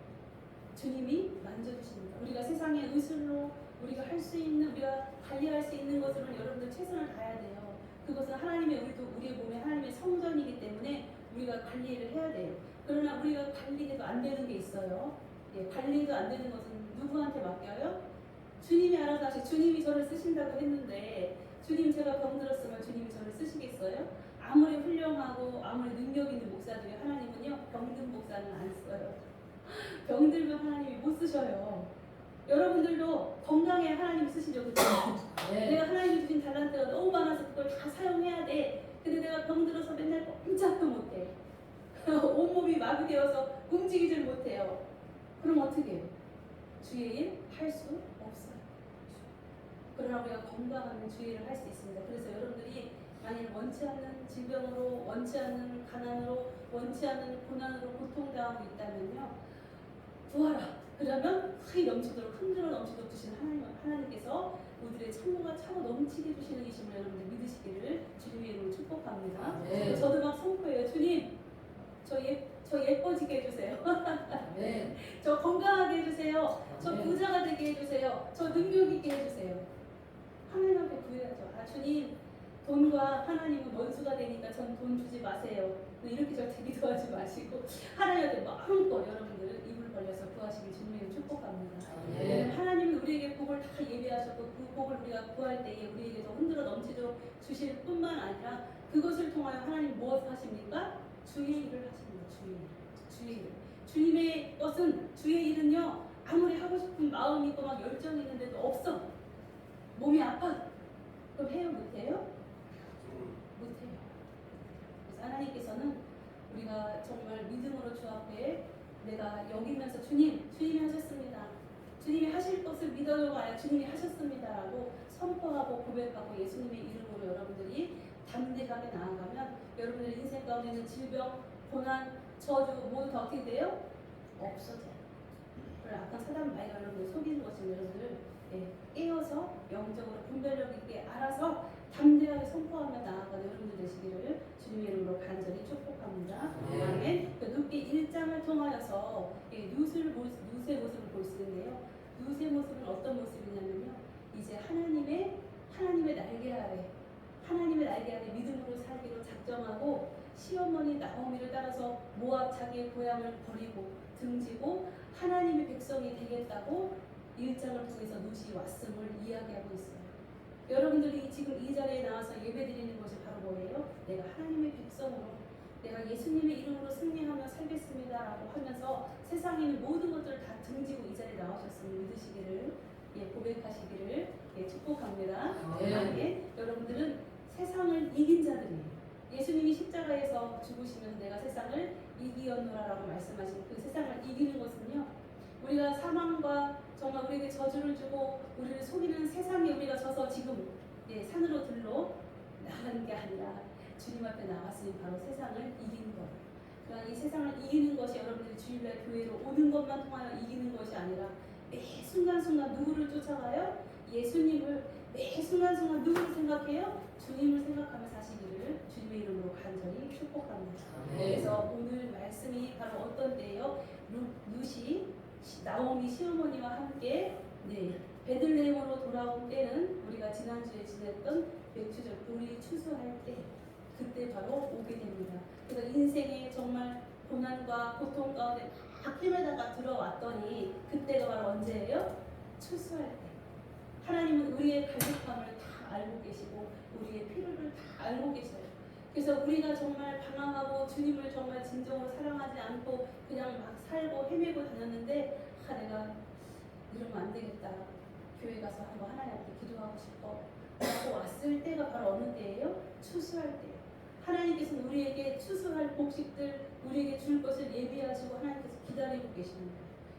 B: 주님이 만져주십니다. 우리가 세상의 의술로 우리가 할 수 있는, 우리가 관리할 수 있는 것으로는 여러분들 최선을 다해야 돼요. 그것은 우리의 몸에 하나님의 성전이기 때문에 우리가 관리를 해야 돼요. 그러나 우리가 관리해도 안 되는 게 있어요. 관리해도 안 되는 것은 누구한테 맡겨요? 주님이 알아서 하시. 주님이 저를 쓰신다고 했는데, 주님 제가 병들었으면 주님이 저를 쓰시겠어요? 아무리 훌륭하고 아무리 능력 있는 목사들이 하나님은요, 병든 목사는 안 써요. 병들면 하나님이 못 쓰셔요. 여러분들도 건강에 하나님이 쓰시죠. 그렇죠? 내가 하나님이 주신 달란트가 너무 많아서 그걸 다 사용해야 돼. 근데 내가 병들어서 맨날 꼼짝도 못해. 온몸이 마비되어서 움직이질 못해요. 그럼 어떻게 해요? 주의 일 할 수 없어요. 그러나 우리가 건강하면 주의 일을 할 수 있습니다. 그래서 여러분들이 만일 원치 않는 질병으로, 원치 않는 가난으로, 원치 않는 고난으로 고통당하고 있다면요, 구하라. 그러면 크게 넘치도록, 흔들어 넘치도록 주시는 하나님께서 우리들의 창고가 차고 넘치게 주시는 이심을 여러분들 믿으시기를 주님의 이름으로 축복합니다.
C: 네.
B: 저도 막 선포해요. 주님, 저 예뻐지게 해주세요.
C: 네.
B: 저 건강하게 해주세요. 저 부자가 되게 해주세요. 저 능력 있게 해주세요. 하나님 앞에 구해야죠. 아, 주님, 돈과 하나님은 원수가 되니까 전 돈 주지 마세요. 이렇게 절대 기도하지 마시고 하나님한테 마음껏 여러분들 입을 벌려서 구하시길 주님의 축복합니다.
C: 네.
B: 하나님은 우리에게 복을 다 예비하셨고 그 복을 우리가 구할 때에 우리에게 더 흔들어 넘치도록 주실 뿐만 아니라 그것을 통하여 하나님 무엇을 하십니까? 주의 일을 하십니다. 주의 일. 주님의 것은, 주의 일은요, 아무리 하고 싶은 마음이 있고 막 열정이 있는데도 없어. 몸이 아파. 그럼 해요? 못해요? 못해요. 그래서 하나님께서는 우리가 정말 믿음으로 주 앞에 내가 여기면서 주님이 하셨습니다. 주님이 하실 것을 믿어요. 주님이 하셨습니다라고 선포하고 고백하고 예수님의 이름으로 여러분들이 담대하게 나아가면 여러분들의 인생 가운데 있는 질병, 고난, 저주 모두 다 어떻게 돼요? 없어져요. 그걸 악한 사단 마귀가 여러분들 속이는 것을 여러분들 깨어서 영적으로 분별력 있게 알아서 담대하게 선포하며 나아가는 여러분들 되시기를 주님의 이름으로 간절히 축복합니다. 아멘. 룻기 1장을 통하여서 룻의 모습을 볼 수 있는데요. 룻의 모습은 어떤 모습이냐면요. 이제 하나님의 날개 아래 믿음으로 살기로 작정하고 시어머니 나오미를 따라서 모압 자기의 고향을 버리고 등지고 하나님의 백성이 되겠다고 1장을 통해서 룻이 왔음을 이야기하고 있어요. 여러분들이 지금 이 자리에 나와서 예배드리는 것이 바로 뭐예요? 내가 하나님의 백성으로 내가 예수님의 이름으로 승리하며 살겠습니다 라고 하면서 세상에 있는 모든 것들을 다 등지고 이 자리에 나오셨음을 믿으시기를 고백하시기를 축복합니다. 아멘. 여러분들은 세상을 이긴 자들이에요. 예수님이 십자가에서 죽으시면서 내가 세상을 이기었노라라고 말씀하신 그 세상을 이기는 것은요. 우리가 사망과 정말 우리에게 저주를 주고 우리를 속이는 세상에 우리가 져서 지금 산으로 들러 나가는 게 아니라 주님 앞에 나갔으니 바로 세상을 이기는 것. 그러나 이 세상을 이기는 것이 여러분들이 주일날 교회로 오는 것만 통하여 이기는 것이 아니라 매 순간순간 누구를 쫓아가요? 예수님을 매 순간순간 누구를 생각해요? 주님을 생각하며 사시기를 주님의 이름으로 간절히 축복합니다. 그래서 오늘 말씀이 바로 어떤 때예요? 룻이 나오미 시어머니와 함께 베들레헴으로 돌아온 때는 우리가 지난주에 지냈던 맥주절 우리 추수할 때 그때 바로 오게 됩니다. 그래서 인생에 정말 고난과 고통 가운데 막 헤매다가 들어왔더니 그때가 바로 언제예요? 추수할 때. 하나님은 우리의 갈급함을 다 알고 계시고 우리의 필요를 다 알고 계셔요. 그래서 우리가 정말 방황하고 주님을 정말 진정으로 사랑하지 않고 그냥 막 살고 헤매고 다녔는데 내가 이러면 안 되겠다. 교회 가서 한번 하나님께 기도하고 싶어 라고 왔을 때가 바로 어느 때예요? 추수할 때예요. 하나님께서는 우리에게 추수할 곡식들 우리에게 줄 것을 예비하시고 하나님께서 기다리고 계십니다.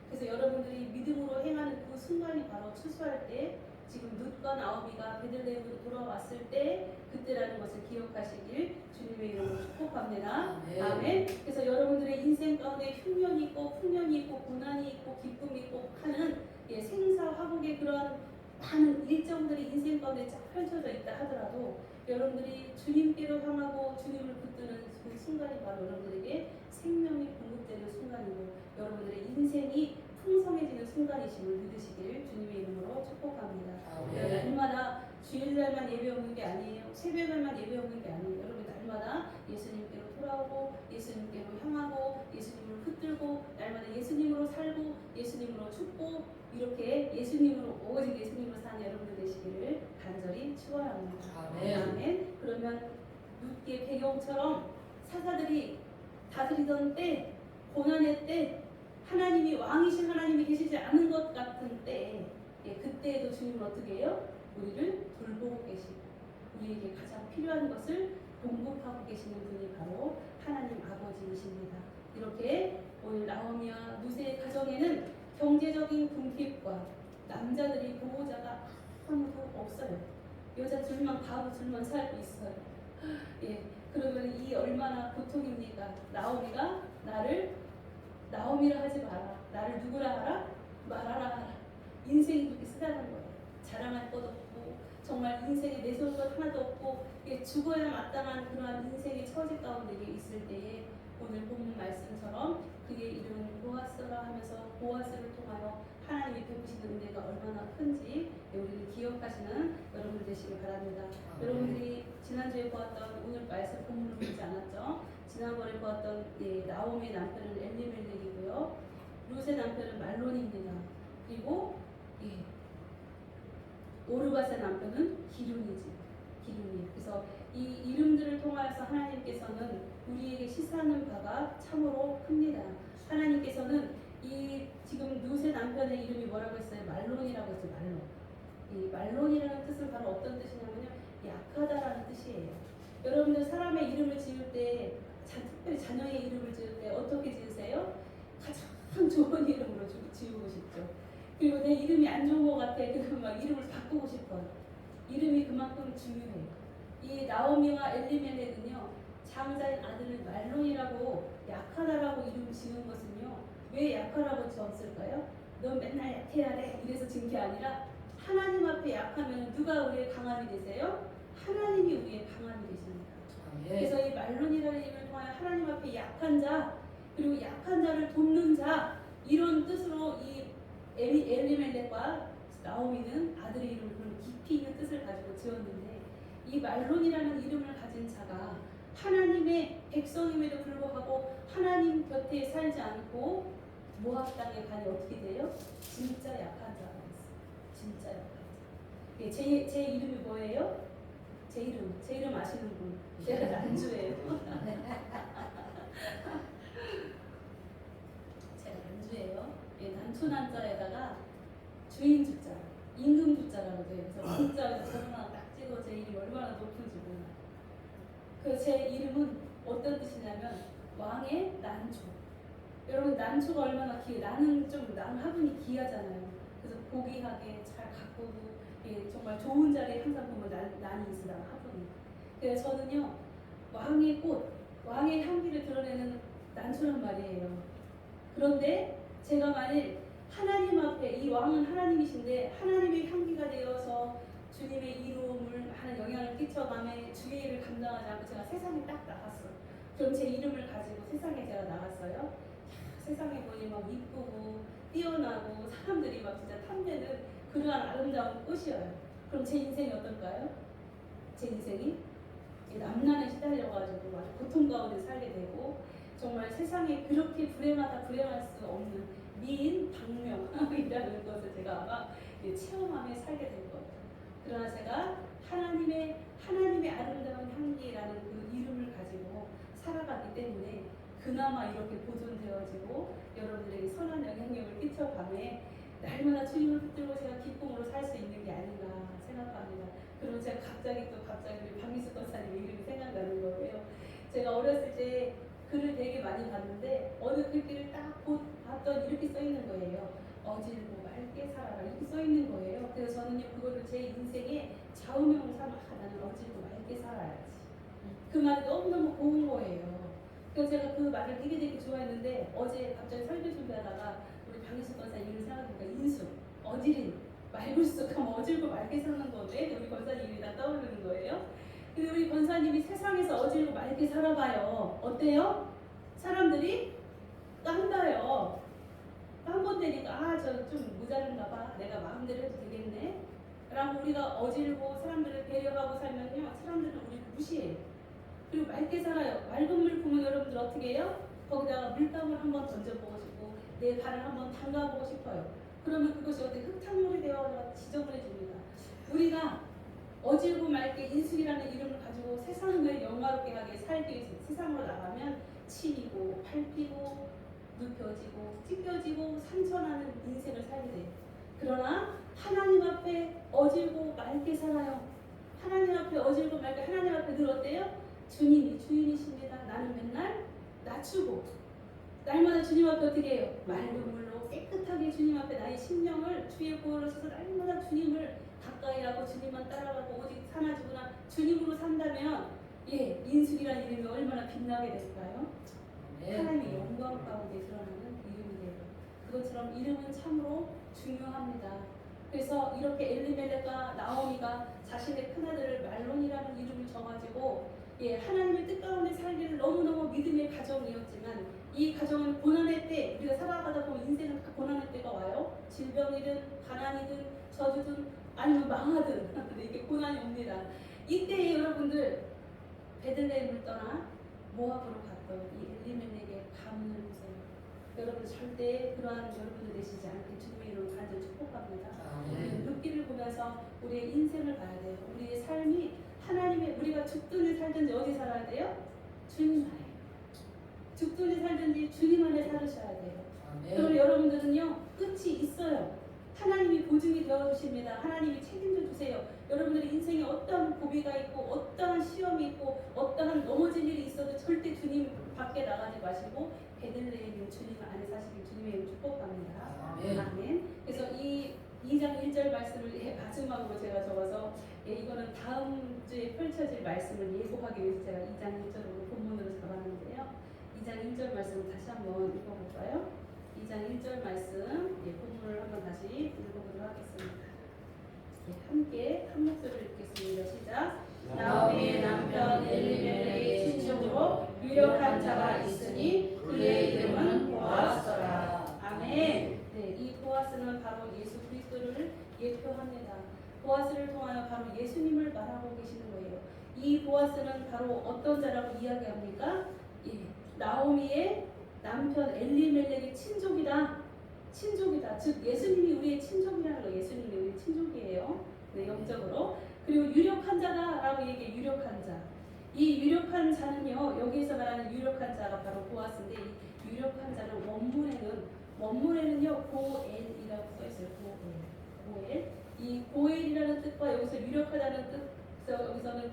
B: 그래서 여러분들이 믿음으로 행하는 그 순간이 바로 추수할 때 지금 룻과 나오미가 베들레헴으로 돌아왔을 때 그때라는 것을 기억하시길 주님의 이름으로 축복합니다. 아멘. 그래서 여러분들의 인생 가운데 흉년이 있고 풍년이 있고 고난이 있고 기쁨이 있고 하는 생사화복의 그런 많은 일정들이 인생 가운데 쫙 펼쳐져 있다 하더라도 여러분들이 주님께로 향하고 주님을 붙드는 그 순간이 바로 여러분들에게 생명이 공급되는 순간이고 여러분들의 인생이 풍성해지는 순간이심을 믿으시길 주님의 이름으로 축복합니다. 날마다 주일날만 예배 오는 게 아니에요. 새벽날만 예배 오는 게 아니에요. 여러분 날마다 예수님께로 돌아오고 예수님께로 향하고 예수님을 붙들고 날마다 예수님으로 살고 예수님으로 죽고 이렇게 예수님으로 오직 예수님으로 사는 여러분들 되시기를 간절히 축원합니다. 아멘. 그러면 룻기의 배경처럼 사사들이 다스리던 때 고난의 때 하나님이 왕이신 하나님이 계시지 않은 것 같은 때 그때에도 주님은 어떻게 해요? 우리를 돌보고 계시고 우리에게 가장 필요한 것을 공급하고 계시는 분이 바로 하나님 아버지이십니다. 이렇게 오늘 나오미와 룻의 가정에는 경제적인 궁핍과 남자들이 보호자가 아무도 없어요. 여자 둘만 바보 둘만 살고 있어요. 그러면 이 얼마나 고통입니까? 나오미가 나오미라 하지 마라. 나를 누구라 하라? 말하라 하라. 인생이 그렇게 쓰다는 거예요. 자랑할 것 없고 정말 인생에 내세울 것 하나도 없고 죽어야 마땅한 그러한 인생의 처지 가운데 있을 때에 오늘 본문 말씀처럼 그의 이름은 보아스라 하면서 보아스를 통하여 하나님이 베푸시는 은혜가 얼마나 큰지 우리를 기억하시는 여러분들 되시길 바랍니다. 여러분들이 지난주에 보았던 오늘 말씀 본문을 보지 않았죠? 지난번에 보았던 나오미의 남편은 엘리멜렉이고요. 룻의 남편은 말론입니다. 그리고 오르밧의 남편은 기륜이지. 그래서 이 이름들을 통하여서 하나님께서는 우리에게 시사하는 바가 참으로 큽니다. 하나님께서는 이 지금 룻의 남편의 이름이 뭐라고 했어요? 말론이라고 했어요. 말론. 이 말론이라는 뜻은 바로 어떤 뜻이냐면요, 약하다라는 뜻이에요. 여러분들 사람의 이름을 지을 때, 특별히 자녀의 이름을 지을 때 어떻게 지으세요? 가장 좋은 이름으로 지우고 싶죠. 그리고 내 이름이 안 좋은 것 같아. 그러면 막 이름을 바꾸고 싶어요. 이름이 그만큼 중요해요. 이 나오미와 엘리멜렉은요 장자인 아들을 말론이라고 약하다라고 이름 지은 것은요 왜 약하다고 지었을까요? 넌 맨날 약해야 돼 이래서 지은 게 아니라 하나님 앞에 약하면 누가 우리의 강함이 되세요? 하나님이 우리의 강함이 되십니다. 그래서 이 말론이라는 이름을 통하여 하나님 앞에 약한 자 그리고 약한 자를 돕는 자 이런 뜻으로 이 엘리멜렉과 나오미는 아들의 이름을 그런 깊이 있는 뜻을 가지고 지었는데 이 말론이라는 이름을 가진 자가 하나님의 백성임에도 불구하고 하나님 곁에 살지 않고 모압 땅에 가니 어떻게 돼요? 진짜 약한 자가 됐어요. 진짜 약한 자. 제 이름이 뭐예요? 제 이름 아시는 분? 제가 난주예요. 제가 난주예요. 난초난자에다가 주인 주자, 임금 주자라고 돼요. 그래서 문자에서 저는 하나 딱 찍어 제 이름이 얼마나 높은지 몰라요. 제 이름은 어떤 뜻이냐면 왕의 난초. 여러분 난초가 얼마나 나는 좀 화분이 귀하잖아요. 그래서 고귀하게 잘 가꾸고 정말 좋은 자리에 항상 보면 난이 있으라 화분이. 그래서 저는요 왕의 꽃, 왕의 향기를 드러내는 난초란 말이에요. 그런데 제가 만일 하나님 앞에 이 왕은 하나님이신데 하나님의 향기가 되어서 주님의 이름을 하는 영향을 끼쳐가며 주의 일을 감당하지 않고 제가 세상에 딱 나갔어요. 그럼 제 이름을 가지고 세상에 제가 나갔어요. 세상에 보니 막 이쁘고 뛰어나고 사람들이 막 진짜 탐내는 그러한 아름다운 꽃이에요. 그럼 제 인생이 어떨까요? 제 인생이 남난에 시달려가지고 아주 고통 가운데 살게 되고 정말 세상에 그렇게 불행할 수 없는 미인 박명이라는 것을 제가 아마 체험하며 살게 될 거예요. 그러나 제가 하나님의 아름다운 향기라는 그 이름을 가지고 살아가기 때문에 그나마 이렇게 보존되어지고 여러분들에게 선한 영향력을 끼쳐가며 날마다 주님을 붙들고 제가 기쁨으로 살 수 있는 게 아닌가 생각합니다. 그리고 제가 갑자기 우리 박미숙 권사님 이름이 생각나는 거예요. 제가 어렸을 때 글을 되게 많이 봤는데 어느 글귀를 딱 봤더니 이렇게 써 있는 거예요. 어질고 맑게 살아라 이렇게 써 있는 거예요. 그래서 저는요 그거를 제 인생의 좌우명을 삼아 나는 어질고 맑게 살아야지. 그 말이 너무너무 고운 거예요. 그래서 제가 그 말을 되게 좋아했는데 어제 갑자기 설교 준비하다가 우리 박미숙 권사님 이름을 생각하니까 인수, 어질인, 말굴쑥하면 어질고 맑게 사는 건데 우리 권사님이 다 떠오르는 거예요. 근데 우리 권사님이 세상에서 어질고 맑게 살아봐요. 어때요? 사람들이 깐다요. 깐번 되니까 저 좀 모자른가 봐. 내가 마음대로 해도 되겠네. 라고 우리가 어질고 사람들을 배려하고 살면요. 사람들은 우리를 무시해요. 그리고 맑게 살아요. 맑은 물 부으면 여러분들 어떻게 해요? 거기다가 물감을 한번 던져보고 싶고 내 발을 한번 담가보고 싶어요. 그러면 그것이 어떻게 흙탕물이 되어서 지저분해집니다. 우리가 어질고 맑게 인숙이라는 이름을 가지고 세상을 영화롭게 하게 살기 위해서 세상으로 나가면 치이고 밟히고 눕혀지고 찢겨지고 상처나는 인생을 살게 돼요. 그러나 하나님 앞에 어질고 맑게 살아요. 하나님 앞에 어질고 맑게 하나님 앞에 늘 어때요? 주님이 주인이십니다. 나는 맨날 낮추고 날마다 주님 앞에 어떻게 해요? 맑은 물로 깨끗하게 주님 앞에 나의 심령을 주의 보혈로 써서 날마다 주님을 가까이 하고 주님만 따라가고 오직 사나지구나 주님으로 산다면 인숙이라는 이름이 얼마나 빛나게 될까요? 하나님의 영광 가운데 드러나는 이름이 돼요. 그것처럼 이름은 참으로 중요합니다. 그래서 이렇게 엘리멜렉과 나오미가 자신의 큰아들을 말론이라는 이름을 정가지고 하나님의 뜻 가운데 살기를 너무너무 믿음의 가정이었지만 이 가정은 고난의 때 우리가 살아가다 보면 인생은 다 고난의 때가 와요. 질병이든 가난이든 저주든 아니면 망하든 이게 고난이 옵니다. 이때에 여러분들 베들레헴을 떠나 모압으로 갔던 이 엘리멜렉의 가문을 보세요. 여러분 절대 그러한 여러분들 되시지 않게 주님의 이름으로 간절히 축복합니다. 룻기를 보면서 우리의 인생을 봐야 돼요. 우리의 삶이 하나님의 우리가 죽든지 살든지 어디 살아야 돼요? 주님 안에. 죽든지 살든지 주님 안에 살으셔야 돼요. 그럼 여러분들은요 끝이 있어요. 하나님이 보증이 되어주십니다. 하나님이 책임져 주세요. 여러분들의 인생에 어떠한 고비가 있고 어떠한 시험이 있고 어떠한 넘어질 일이 있어도 절대 주님 밖에 나가지 마시고 베들레헴 주님 안에 사시길 주님의 이름 축복합니다. 아멘. 그래서 이 2장 1절 말씀을 마지막으로 제가 적어서 이거는 다음 주에 펼쳐질 말씀을 예고하기 위해서 제가 2장 1절로 본문으로 잡았는데요. 2장 1절 말씀 다시 한번 읽어볼까요? 2장 1절 말씀 본문을 한번 다시 읽어보도록 하겠습니다. 함께 한 목소리로 읽겠습니다. 시작.
C: 나오미의 남편 엘리멜렉의 친족으로 유력한 자가 있으니 그의 이름은 보아스라.
B: 아멘. 네, 이 보아스는 바로 예수 그리스도를 예표합니다. 보아스를 통하여 바로 예수님을 말하고 계시는 거예요. 이 보아스는 바로 어떤 자라고 이야기합니까? 나오미의 남편 엘리멜렉의 친족이다. 친족이다. 즉 예수님이 우리의 친족이라는 거예요. 예수님이 우리의 친족이에요. 네, 영적으로. 그리고 유력한 자다라고 얘기해. 유력한 자. 이 유력한 자는요. 여기에서 말하는 유력한 자가 바로 보아스인데 이 유력한 자는 원문에는요 고엘이라고 써 있어요. 고엘. 이 고엘이라는 뜻과 여기서 유력하다는 뜻에서 여기서는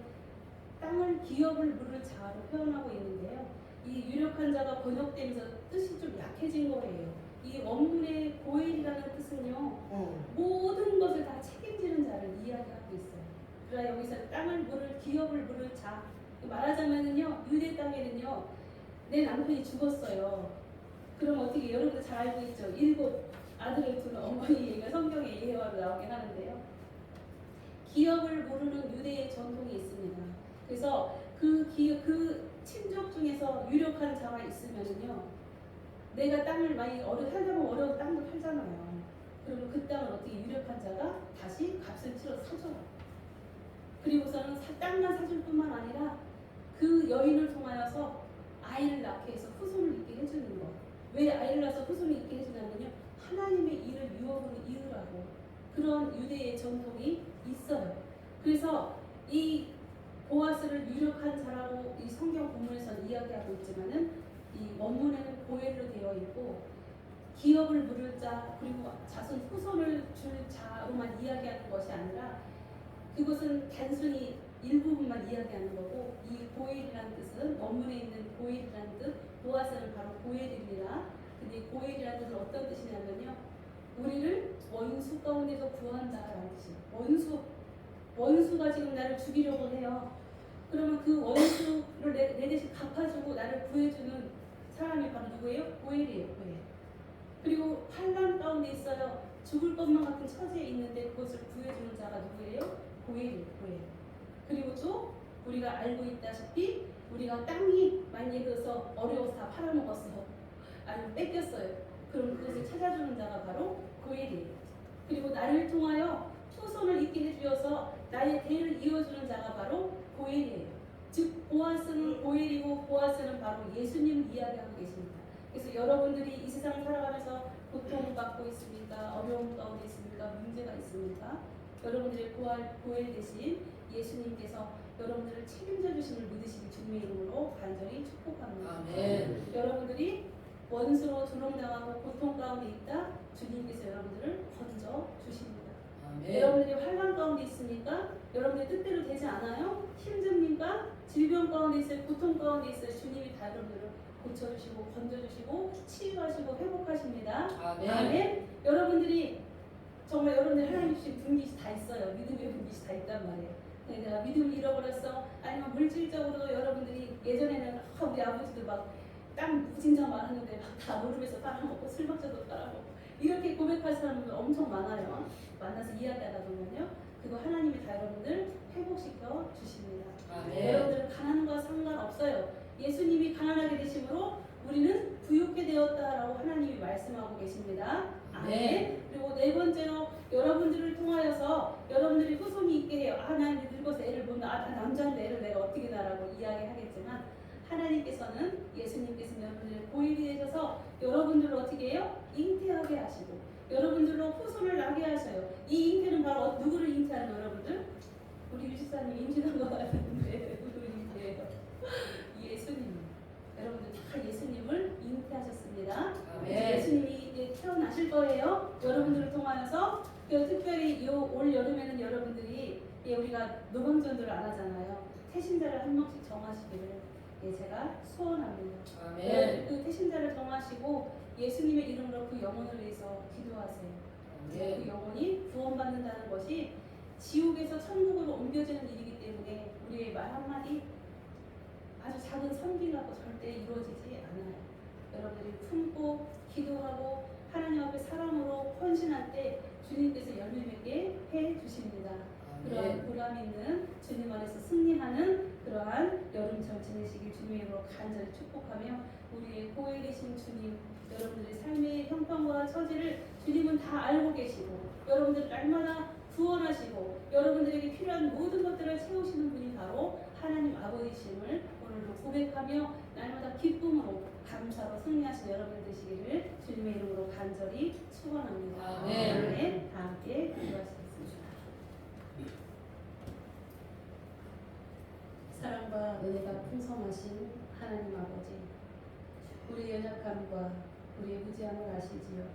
B: 땅을 기업을 물을 자로 표현하고 있는데요. 이 유력한 자가 번역되면서 뜻이 좀 약해진 거예요. 이 원문의 고엘이라는 뜻은요 모든 것을 다 책임지는 자를 이야기하고 있어요. 그러나 여기서 땅을 물을 기업을 물을 자 말하자면은요 유대 땅에는요 내 남편이 죽었어요. 그럼 어떻게 여러분들 잘 알고 있죠? 7 아들을 두는 어머니 얘기가 성경에 예화로 나오긴 하는데요. 기업을 모르는 유대의 전통이 있습니다. 그래서 그 친족 중에서 유력한 자가 있으면은요, 내가 땅을 많이 살려면 어려운 땅도 팔잖아요. 그러면 그 땅을 어떻게 유력한 자가 다시 값을 치러 사줘요. 그리고서는 땅만 사줄 뿐만 아니라 그 여인을 통하여서 아이를 낳게 해서 후손을 있게 해주는 거. 왜 아이를 낳아서 후손을 있게 해주냐면요, 하나님의 일을 유업으로 이으라고. 그런 유대의 전통이 있어요. 그래서 이 보아스를 유력한 자라고 이 성경 본문에서 이야기하고 있지만은 이 원문에는 고엘로 되어 있고 기업을 물을 자 그리고 자손 후손을 줄 자로만 이야기하는 것이 아니라 그것은 단순히 일부분만 이야기하는 거고 이 고엘이라는 뜻은 원문에 있는 고엘이라는 뜻 보아스는 바로 고엘입니다. 근데 고엘이라는 뜻은 어떤 뜻이냐면요, 우리를 원수 가운데서 구한다라는 뜻이에요. 원수가 지금 나를 죽이려고 해요. 그러면 그 원수를 내 대신 갚아주고 나를 구해주는 사람이 바로 누구예요? 고엘이에요. 고엘. 그리고 환난 가운데 있어요. 죽을 것만 같은 처지에 있는데 그것을 구해주는 자가 누구예요? 고엘이에요. 고엘. 그리고 또 우리가 알고 있다시피 우리가 땅이 만약에 그래서 어려워서 다 팔아먹었어요. 아니면 뺏겼어요. 그럼 그것을 찾아주는 자가 바로 고엘이에요. 그리고 나를 통하여 후손을 있게 해주어서 나의 대를 이어주는 자가 바로 고엘이에요. 즉 보아스는 고엘이고 보아스는 바로 예수님을 이야기하고 계십니다. 그래서 여러분들이 이 세상을 살아가면서 고통받고 있습니까? 어려움 가운데 있습니까? 문제가 있습니까? 여러분들의 고엘 대신 예수님께서 여러분들을 책임져 주심을 믿으시기 주님의 이름으로 간절히 축복합니다.
C: 아멘.
B: 여러분들이 원수로 조롱당하고 고통 가운데 있다, 주님께서 여러분들을 건져 주십니다.
C: 아멘.
B: 여러분들이 환난 가운데 있습니까? 여러분들의 뜻대로 되지 않아요? 힘듭니까? 질병 가운데 있어요? 고통 가운데 있어요? 주님이 다 여러분들을 고쳐주시고 건져주시고 치유하시고 회복하십니다.
C: 아멘.
B: 아멘. 여러분들이 정말 여러분들 하나님 주신 분깃이 다 있어요. 믿음의 분깃이 다 있단 말이에요. 내가 믿음을 잃어버렸어. 아니면 물질적으로 여러분들이 예전에는 우리 아버지도 막 땅 무진장 많았는데 막 다 노름에서 빨아먹고 술 먹자도 빨아먹고 이렇게 고백할 사람들 엄청 많아요. 만나서 이야기하다 보면요, 그거 하나님이 다 여러분들 회복시켜 주십니다.
C: 아멘.
B: 여러분들은 가난과 상관없어요. 예수님이 가난하게 되심으로 우리는 부유케 되었다라고 하나님이 말씀하고 계십니다. 아멘. 그리고 네 번째로 여러분들을 통하여서 여러분들이 후손이 있게 해요. 난 늙어서 애를 못 낳아. 난 남자인데 애를 내가 어떻게 낳으라고 이야기하겠지만 하나님께서는 예수님께서는 여러분들의 고일이 되셔서 여러분들을 어떻게 해요? 잉태하게 하시고 여러분들로 후손을 나게 하셔요. 이 잉태는 바로 누구를 잉태하는 여러분들? 우리 유지사님 임신한 거 같은데 누구를 잉태해요? 예수님. 여러분들 다 예수님을 잉태하셨습니다.
C: 아멘.
B: 예수님이 이제 태어나실 거예요. 여러분들을 통하여서 특별히 올 여름에는 여러분들이 우리가 노방전도를 안 하잖아요. 태신자를 한 명씩 정하시기를 제가 소원합니다.
C: 아멘.
B: 그 태신자를 정하시고 예수님의 이름으로 그 영혼을 위해서 기도하세요. 그 영혼이 구원받는다는 것이 지옥에서 천국으로 옮겨지는 일이기 때문에 우리의 말 한마디 아주 작은 선기라고 절대 이루어지지 않아요. 여러분들이 품고 기도하고 하나님 앞에 사랑으로 헌신할 때 주님께서 열매 맺게 해주십니다. 그러한 보람 있는 주님 안에서 승리하는 그러한 여름철 지내시길 주님의 이름으로 간절히 축복하며 우리의 고에 계신 주님, 여러분들의 삶의 형편과 처지를 주님은 다 알고 계시고 여러분들 날마다 구원하시고 여러분들에게 필요한 모든 것들을 채우시는 분이 바로 하나님 아버지심을 오늘도 고백하며 날마다 기쁨으로 감사로 승리하신 여러분 되시기를 주님의 이름으로 간절히 축원합니다. 네, 다 함께 기도하시겠습니다. 사랑과 은혜가 풍성하신 하나님 아버지, 우리의 연약함과 우리의 무지함을 아시지요.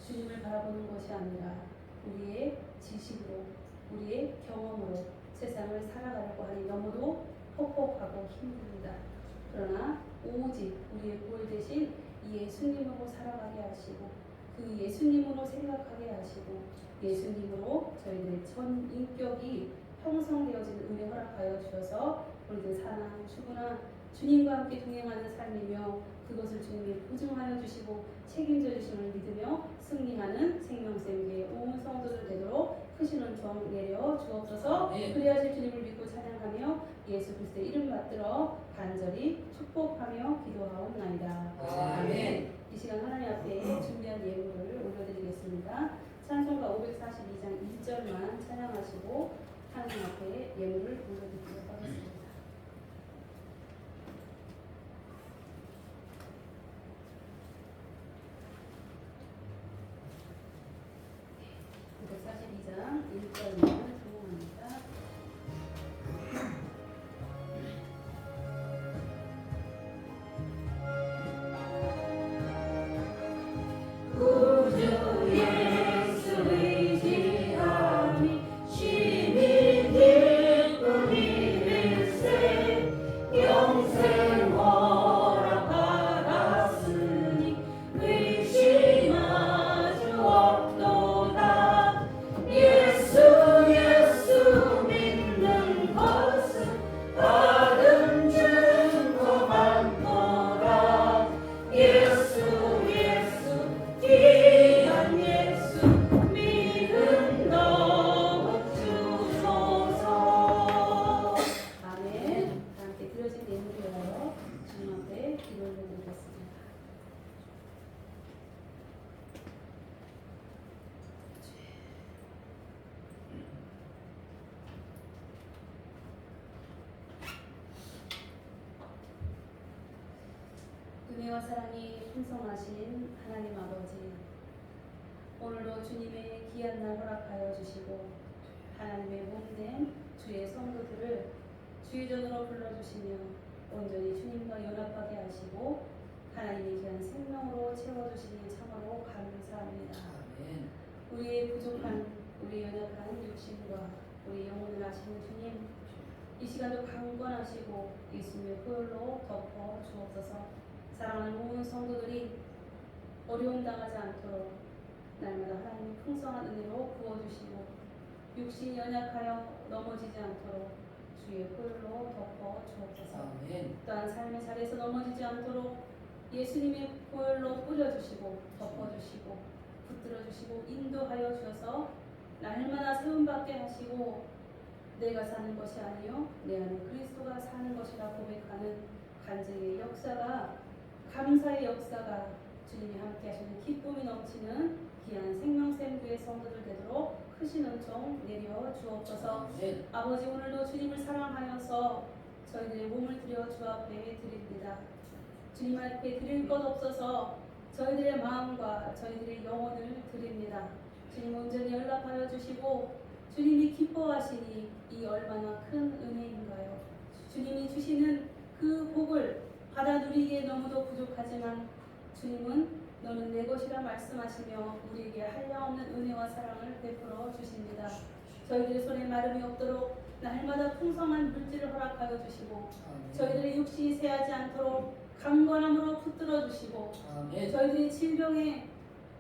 B: 주님을 바라보는 것이 아니라 우리의 지식으로 우리의 경험으로 세상을 살아가려고 하니 너무도 퍽퍽하고 힘듭니다. 그러나 오직 우리의 구원 대신 예수님으로 살아가게 하시고 그 예수님으로 생각하게 하시고 예수님으로 저희들의 전 인격이 형성되어지는 은혜 허락하여 주셔서 우리들 사랑 추구나 주님과 함께 동행하는 삶이며 그것을 주님이 보증하여 주시고 책임져 주심을 믿으며 승리하는 생명샘교회 온 성도들 되도록 크시는 종 내려 주옵소서. 그리하실 주님을 믿고 찬양하며 예수 그리스도의 이름 받들어 간절히 축복하며 기도하옵나이다. 아멘. 이 시간 하나님 앞에 준비한 예물을 올려드리겠습니다. 찬송가 542장 1절만 찬양하시고 하나님 앞에 예물을 올려드리도록 하겠습니다. 542장 1절만 성공합니다. 은혜와 사랑이 풍성하신 하나님 아버지, 오늘도 주님의 귀한 날 허락하여 주시고 하나님의 몸된 주의 성도들을 주의 전으로 불러주시며 온전히 주님과 연합하게 하시고 하나님의 귀한 생명으로 채워주시니 참으로 감사합니다. 우리의 부족한, 우리의 연약한 육신과 우리 영혼을 아시는 주님, 이 시간도 강권하시고 예수님의 보혈로 덮어 주옵소서. 사랑하는 모든 성도들이 어려움 당하지 않도록 날마다 하나님의 풍성한 은혜로 부어주시고 육신이 연약하여 넘어지지 않도록 주의 보혈로 덮어 주옵소서. 또한 삶의 자리에서 넘어지지 않도록 예수님의 보혈로 뿌려주시고 덮어주시고 붙들어주시고 인도하여 주셔서 날마다 세움받게 하시고 내가 사는 것이 아니요 내 안에 그리스도가 사는 것이라 고백하는 간증의 역사가, 감사의 역사가 주님이 함께 하시는 기쁨이 넘치는 귀한 생명샘교회 성도들 되도록 크시는 종 내려 주옵소서. 아버지, 오늘도 주님을 사랑하여서 저희들의 몸을 드려 주 앞에 드립니다. 주님 앞에 드릴 것 없어서 저희들의 마음과 저희들의 영혼을 드립니다. 주님 온전히 연락하여 주시고 주님이 기뻐하시니 이 얼마나 큰 은혜인가요. 주님이 주시는 그 복을 받아 누리기에 너무도 부족하지만 주님은 너는 내 것이라 말씀하시며 우리에게 한량없는 은혜와 사랑을 베풀어 주십니다. 저희들의 손에 마름이 없도록 날마다 풍성한 물질을 허락하여 주시고 저희들의 육신이 새하지 않도록 강건함으로 붙들어 주시고 저희들의 질병에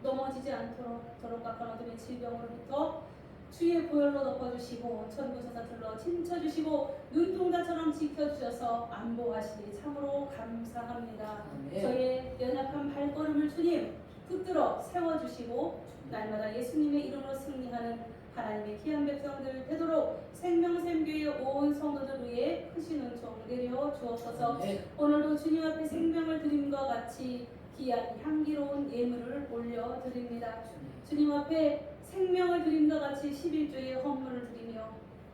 B: 넘어지지 않도록 더럽고 악한 어둠의 질병으로부터 주의 보혈로 덮어주시고 천부서서 들러 침쳐주시고 눈동자처럼 지켜주셔서 안보하시니 참으로 감사합니다.
C: 아멘.
B: 저의 연약한 발걸음을 주님 붙들어 세워주시고 날마다 예수님의 이름으로 승리하는 하나님의 귀한 백성들 되도록 생명샘교의 온 성도들 위해 크신 은총 내려 주옵소서.
C: 아멘.
B: 오늘도 주님 앞에 생명을 드림과 같이 귀한 향기로운 예물을 올려드립니다. 주님 앞에 생명을 드림과 같이 11조의 헌물을 드리며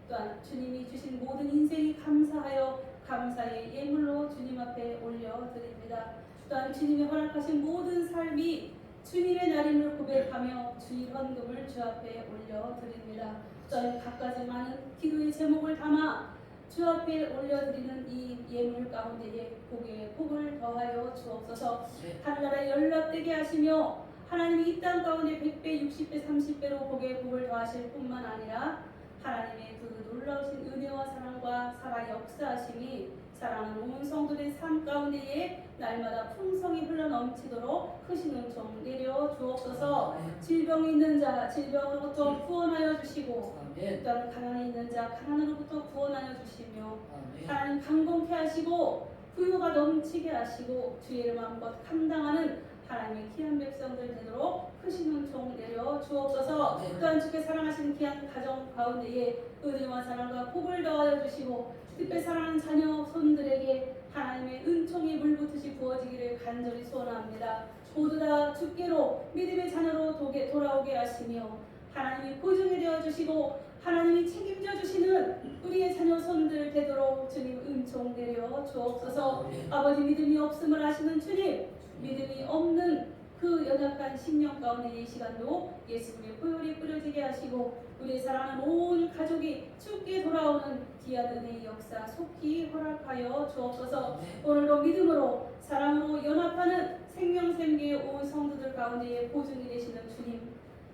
B: 또한 주님이 주신 모든 인생이 감사하여 감사의 예물로 주님 앞에 올려드립니다. 또한 주님이 허락하신 모든 삶이 주님의 날임을 고백하며 주의 헌금을 주 앞에 올려드립니다. 또한 각가지 많은 기도의 제목을 담아 주 앞에 올려드리는 이 예물 가운데에 복에 복을 더하여 주옵소서. 하늘나라에 연락되게 하시며 하나님이 이 땅 가운데 100배, 60배, 30배로 복에 복을 더하실 뿐만 아니라 하나님의 그 놀라우신 은혜와 사랑과 살아 역사하심이 사랑하는 온 성도들의 삶 가운데에 날마다 풍성이 흘러넘치도록 크신 은총 내려 주옵소서. 질병이 있는 자 질병으로부터 구원하여 주시고 또한 가난이 있는 자 가난으로부터 구원하여 주시며 하나님 강건케 하시고 부유가 넘치게 하시고 주의 마음껏 감당하는 하나님의 귀한 백성들 되도록 크신 은총 내려 주옵소서. 또한 주께 사랑하시는 귀한 가정 가운데에 은혜와 사랑과 복을 더하여 주시고 특별히 사랑하는 자녀 손들에게 하나님의 은총이 물붓듯이 부어지기를 간절히 소원합니다. 모두 다 주께로 믿음의 자녀로 돌아오게 하시며 하나님이 보증이 되어주시고 하나님이 책임져 주시는 우리의 자녀 손들 되도록 주님 은총 내려 주옵소서. 아버지 믿음이 없음을 아시는 주님 믿음이 없는 그 연약한 심령 가운데 이 시간도 예수님의 보혈이 뿌려지게 하시고 우리의 사랑하는 온 가족이 주께 돌아오는 귀한 은혜의 역사 속히 허락하여 주옵소서. 오늘도 믿음으로 사랑으로 연합하는 생명샘교의 온 성도들 가운데에 보증이 되시는 주님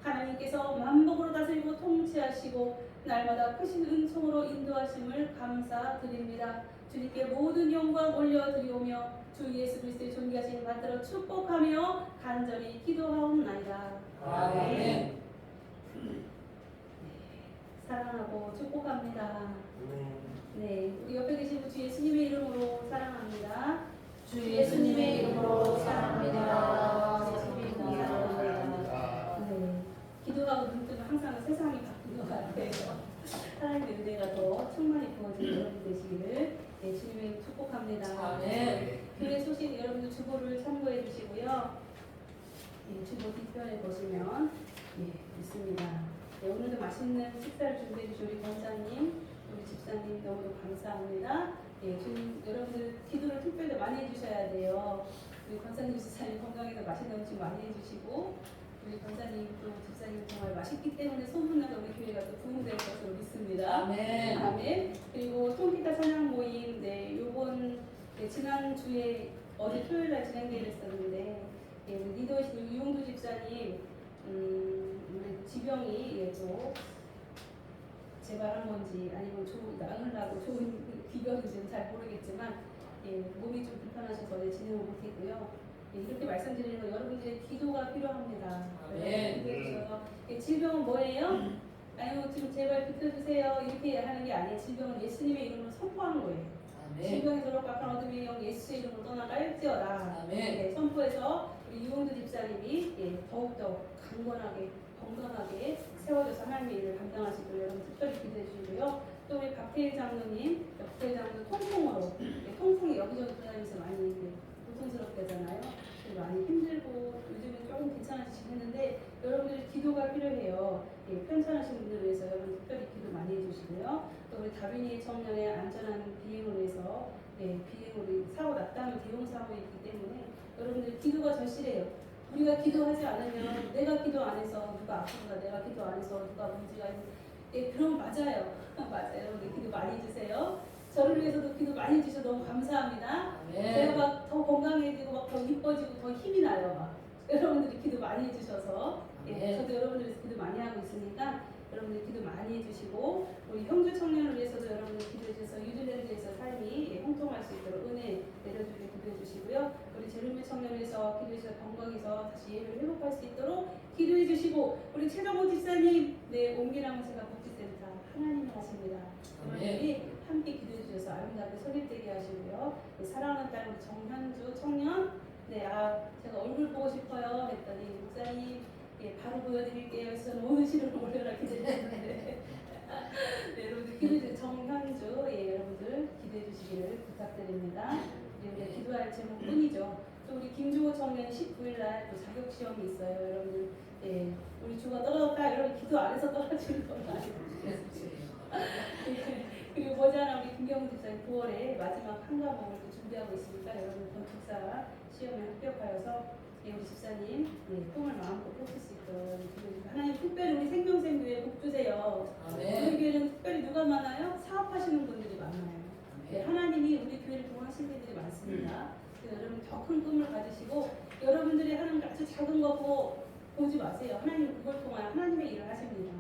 B: 하나님께서 만복으로 다스리고 통치하시고 날마다 크신 은총으로 인도하심을 감사드립니다. 주님께 모든 영광 올려드리오며 주 예수 그리스도의 존귀하신 받들어 축복하며 간절히 기도하옵나이다.
C: 아멘.
B: 사랑하고 축복합니다. 네, 우리 옆에 계신 주 예수님의 이름으로 사랑합니다.
C: 주 예수님의 이름으로 사랑합니다.
B: 예수님의 이름으로 사랑합니다. 네, 기도하고 눈 뜨면 항상 세상이 바뀌는 것 같아요. 하나님의 은혜가 더 충만히 부어지는 여러분 되시기를 주님의 축복합니다.
C: 아멘.
B: 교회 소식 여러분들 주보를 참고해 주시고요. 주보 뒤편에 보시면 있습니다. 오늘도 맛있는 식사를 준비해 주신 우리 권사님, 우리 집사님 너무도 감사합니다. 주님 여러분들 기도를 특별히 많이 해주셔야 돼요. 우리 권사님, 집사님 건강해서 맛있는 음식 많이 해주시고 우리 권사님 또 집사님 정말 맛있기 때문에 소문나서 우리 교회가 또 부흥될 것으로 믿습니다.
C: 아멘.
B: 아멘. 그리고 통기타 찬양 모임, 요번 지난주에 어제 토요일날 진행되었었는데 리더이신 이용도 집사님 지병이 또 재발한 건지 아니면 나으려고 좋은 비결인지는 잘 모르겠지만 몸이 좀 불편하셔서 어제 진행을 못했고요. 이렇게 말씀드리는 건 여러분들의 기도가 필요합니다. 기도해주셔서 질병은 뭐예요? 아니면 지금 제발 비켜주세요 이렇게 하는 게 아니에요. 질병은 예수님의 이름으로 선포하는 거예요. 질병에서 악한 어둠의 영 예수의 이름으로 떠나갈지어다. 선포해서 우리 유홍두 집사님이 더욱더 강건하게 건강하게 세워져서 하나님의 일을 감당하시도록 여러분 특별히 기도해 주시고요. 또 우리 박태일 장로님, 박태일 장로 통풍이 여기저기 돌아다니면서 많이 고통스럽게 하잖아요. 많이 힘들고 요즘은 조금 괜찮아지긴 했는데 여러분들의 기도가 필요해요. 편찮으신 분들을 위해서 여러분 특별히 기도 많이 해주시고요. 또 우리 다빈이 청년의 안전한 비행을 위해서 비행으로 사고 났다면 대형사고가 있기 때문에 여러분들 기도가 절실해요. 우리가 기도하지 않으면 내가 기도 안 해서 누가 아프구나, 내가 기도 안 해서 누가 문제가 있는 그럼 맞아요. 맞아요. 여러분들 기도 많이 해주세요. 저를 위해서도 기도 많이 해주셔서 너무 감사합니다. 제가 막 더 건강해지고 막 더 이뻐지고 더 힘이 나요. 막 여러분들이 기도 많이 해주셔서 저도 여러분들 위해서 기도 많이 하고 있으니까 여러분들 기도 많이 해주시고 우리 형제 청년을 위해서도 여러분들 기도해 주셔서 뉴질랜드에서 삶이 형통할 순종할 수 있도록 은혜 내려주게 기도해 주시고요. 우리 제르미 청년에서 기도해 주셔서 건강해서 다시 예배를 회복할 수 있도록 기도해 주시고 우리 최정호 집사님 옹기랑 제가 복지센터 하나님이 하십니다. 여러분들이 함께 기도해 주셔서 아름답게 설립되게 하시고요. 사랑하는 딸 우리 정현주 청년 제가 얼굴 보고 싶어요 했더니 목사님 바로 보여드릴게요. 그래서 오늘 시를 올려라 기도했는데 여러분들 기도해 주세요. 정현주 여러분들 기도해 주시기를 부탁드립니다. 우리 기도할 제목뿐이죠. 또 우리 김주호 청년 19일날 또 자격 시험이 있어요. 여러분들 우리 주가 떨어졌다 여러분 기도 안 해서 떨어지는 건 아니고 그리고 머지않아 우리 김경훈 집사님 9월에 마지막 한 과목을 또 준비하고 있으니까 여러분 건축사 시험에 합격하여서 우리 집사님 꿈을 마음껏 펼칠 수 있도록 하나님 특별히 우리 생명샘교회 복 주세요. 우리 교회는 특별히 누가 많아요? 사업하시는 분들이 많아요. 하나님이 우리 교회를 통하신 분들이 많습니다. 그래서 여러분 더 큰 꿈을 가지시고 여러분들이 하는 아주 작은 거 보지 마세요. 하나님 그걸 통하여 하나님의 일을 하십니다.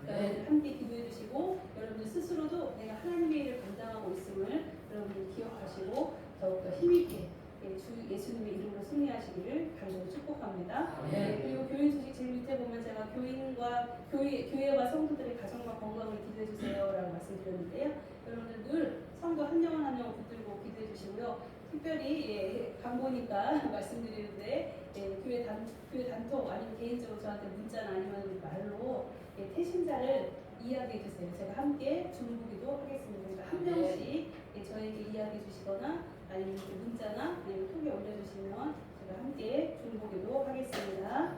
B: 여러분들 함께 기도해 주시고 여러분들 스스로도 내가 하나님의 일을 감당하고 있음을 여러분들 기억하시고 더욱더 힘있게 주 예수님의 이름으로 승리하시기를 간절히 축복합니다. 그리고 교인 소식 제일 밑에 보면 제가 교회와 성도들의 가정과 건강을 기도해 주세요라고 말씀드렸는데요. 여러분들 늘 성도 한 영혼 한 영혼 붙들고 기도해 주시고요. 특별히 간보니까 말씀드리는데 교회 단톡 아니면 개인적으로 저한테 문자나 아니면 말로 태신자를 이야기해 주세요. 제가 함께 중보기도 하겠습니다. 그러니까 한 명씩 저에게 이야기해 주시거나 아니면 문자나 아니면 톡에 올려주시면 제가 함께 중보기도 하겠습니다.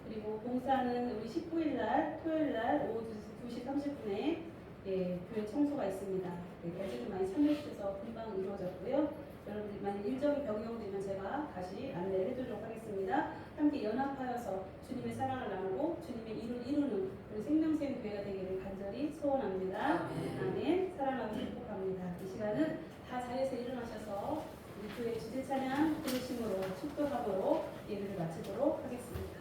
B: 그리고 봉사는 우리 19일날 토요일날 오후 2시 30분에 교회 청소가 있습니다. 애들이 많이 참여해주셔서 금방 이루어졌고요. 여러분들이 만약 일정이 변경되면 제가 다시 안내를 해드리도록 하겠습니다. 함께 연합하여서 주님의 사랑을 나누고 주님의 일을 이루는 우리 생명샘 교회가 되기를 간절히 소원합니다. 아멘. 사랑하고 축복합니다. 이 시간은 다 자리에서 일어나셔서 우리 교회 주제 찬양 부르심으로 축도함으로 예배를 마치도록 하겠습니다.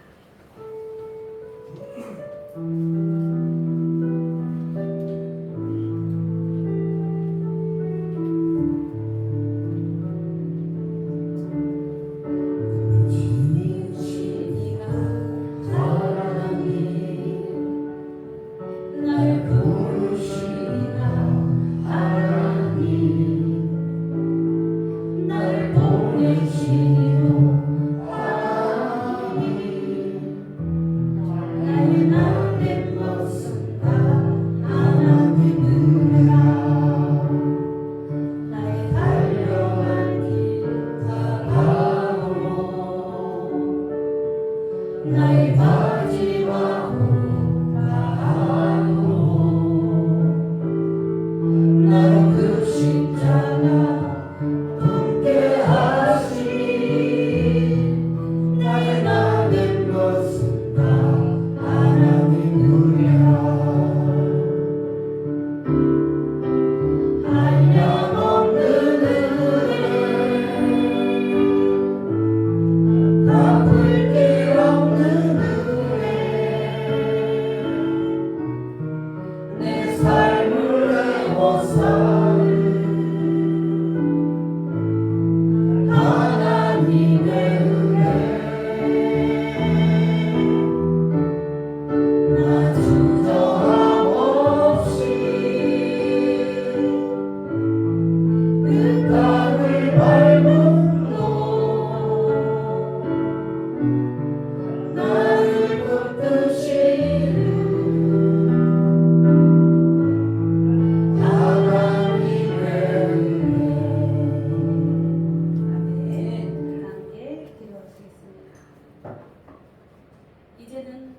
B: 이제는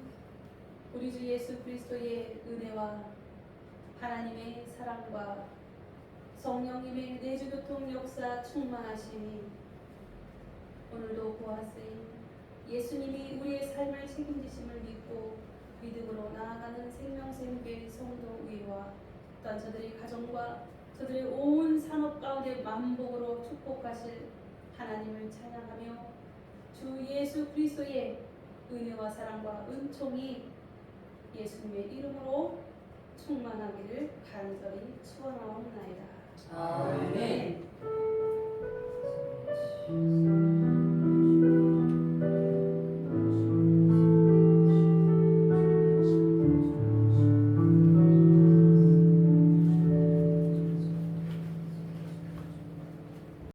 B: 우리 주 예수 그리스도의 은혜와 하나님의 사랑과 성령님의 내주교통 역사 충만하심이 오늘도 보았으니 예수님이 우리의 삶을 책임지심을 믿고 믿음으로 나아가는 생명샘교회 성도 위와 또한 저들의 가정과 저들의 온 산업 가운데 만복으로 축복하실 하나님을 찬양하며 주 예수 그리스도의 은혜와 사랑과 은총이 예수님의 이름으로 충만하기를 간절히 축원하옵나이다. 아멘.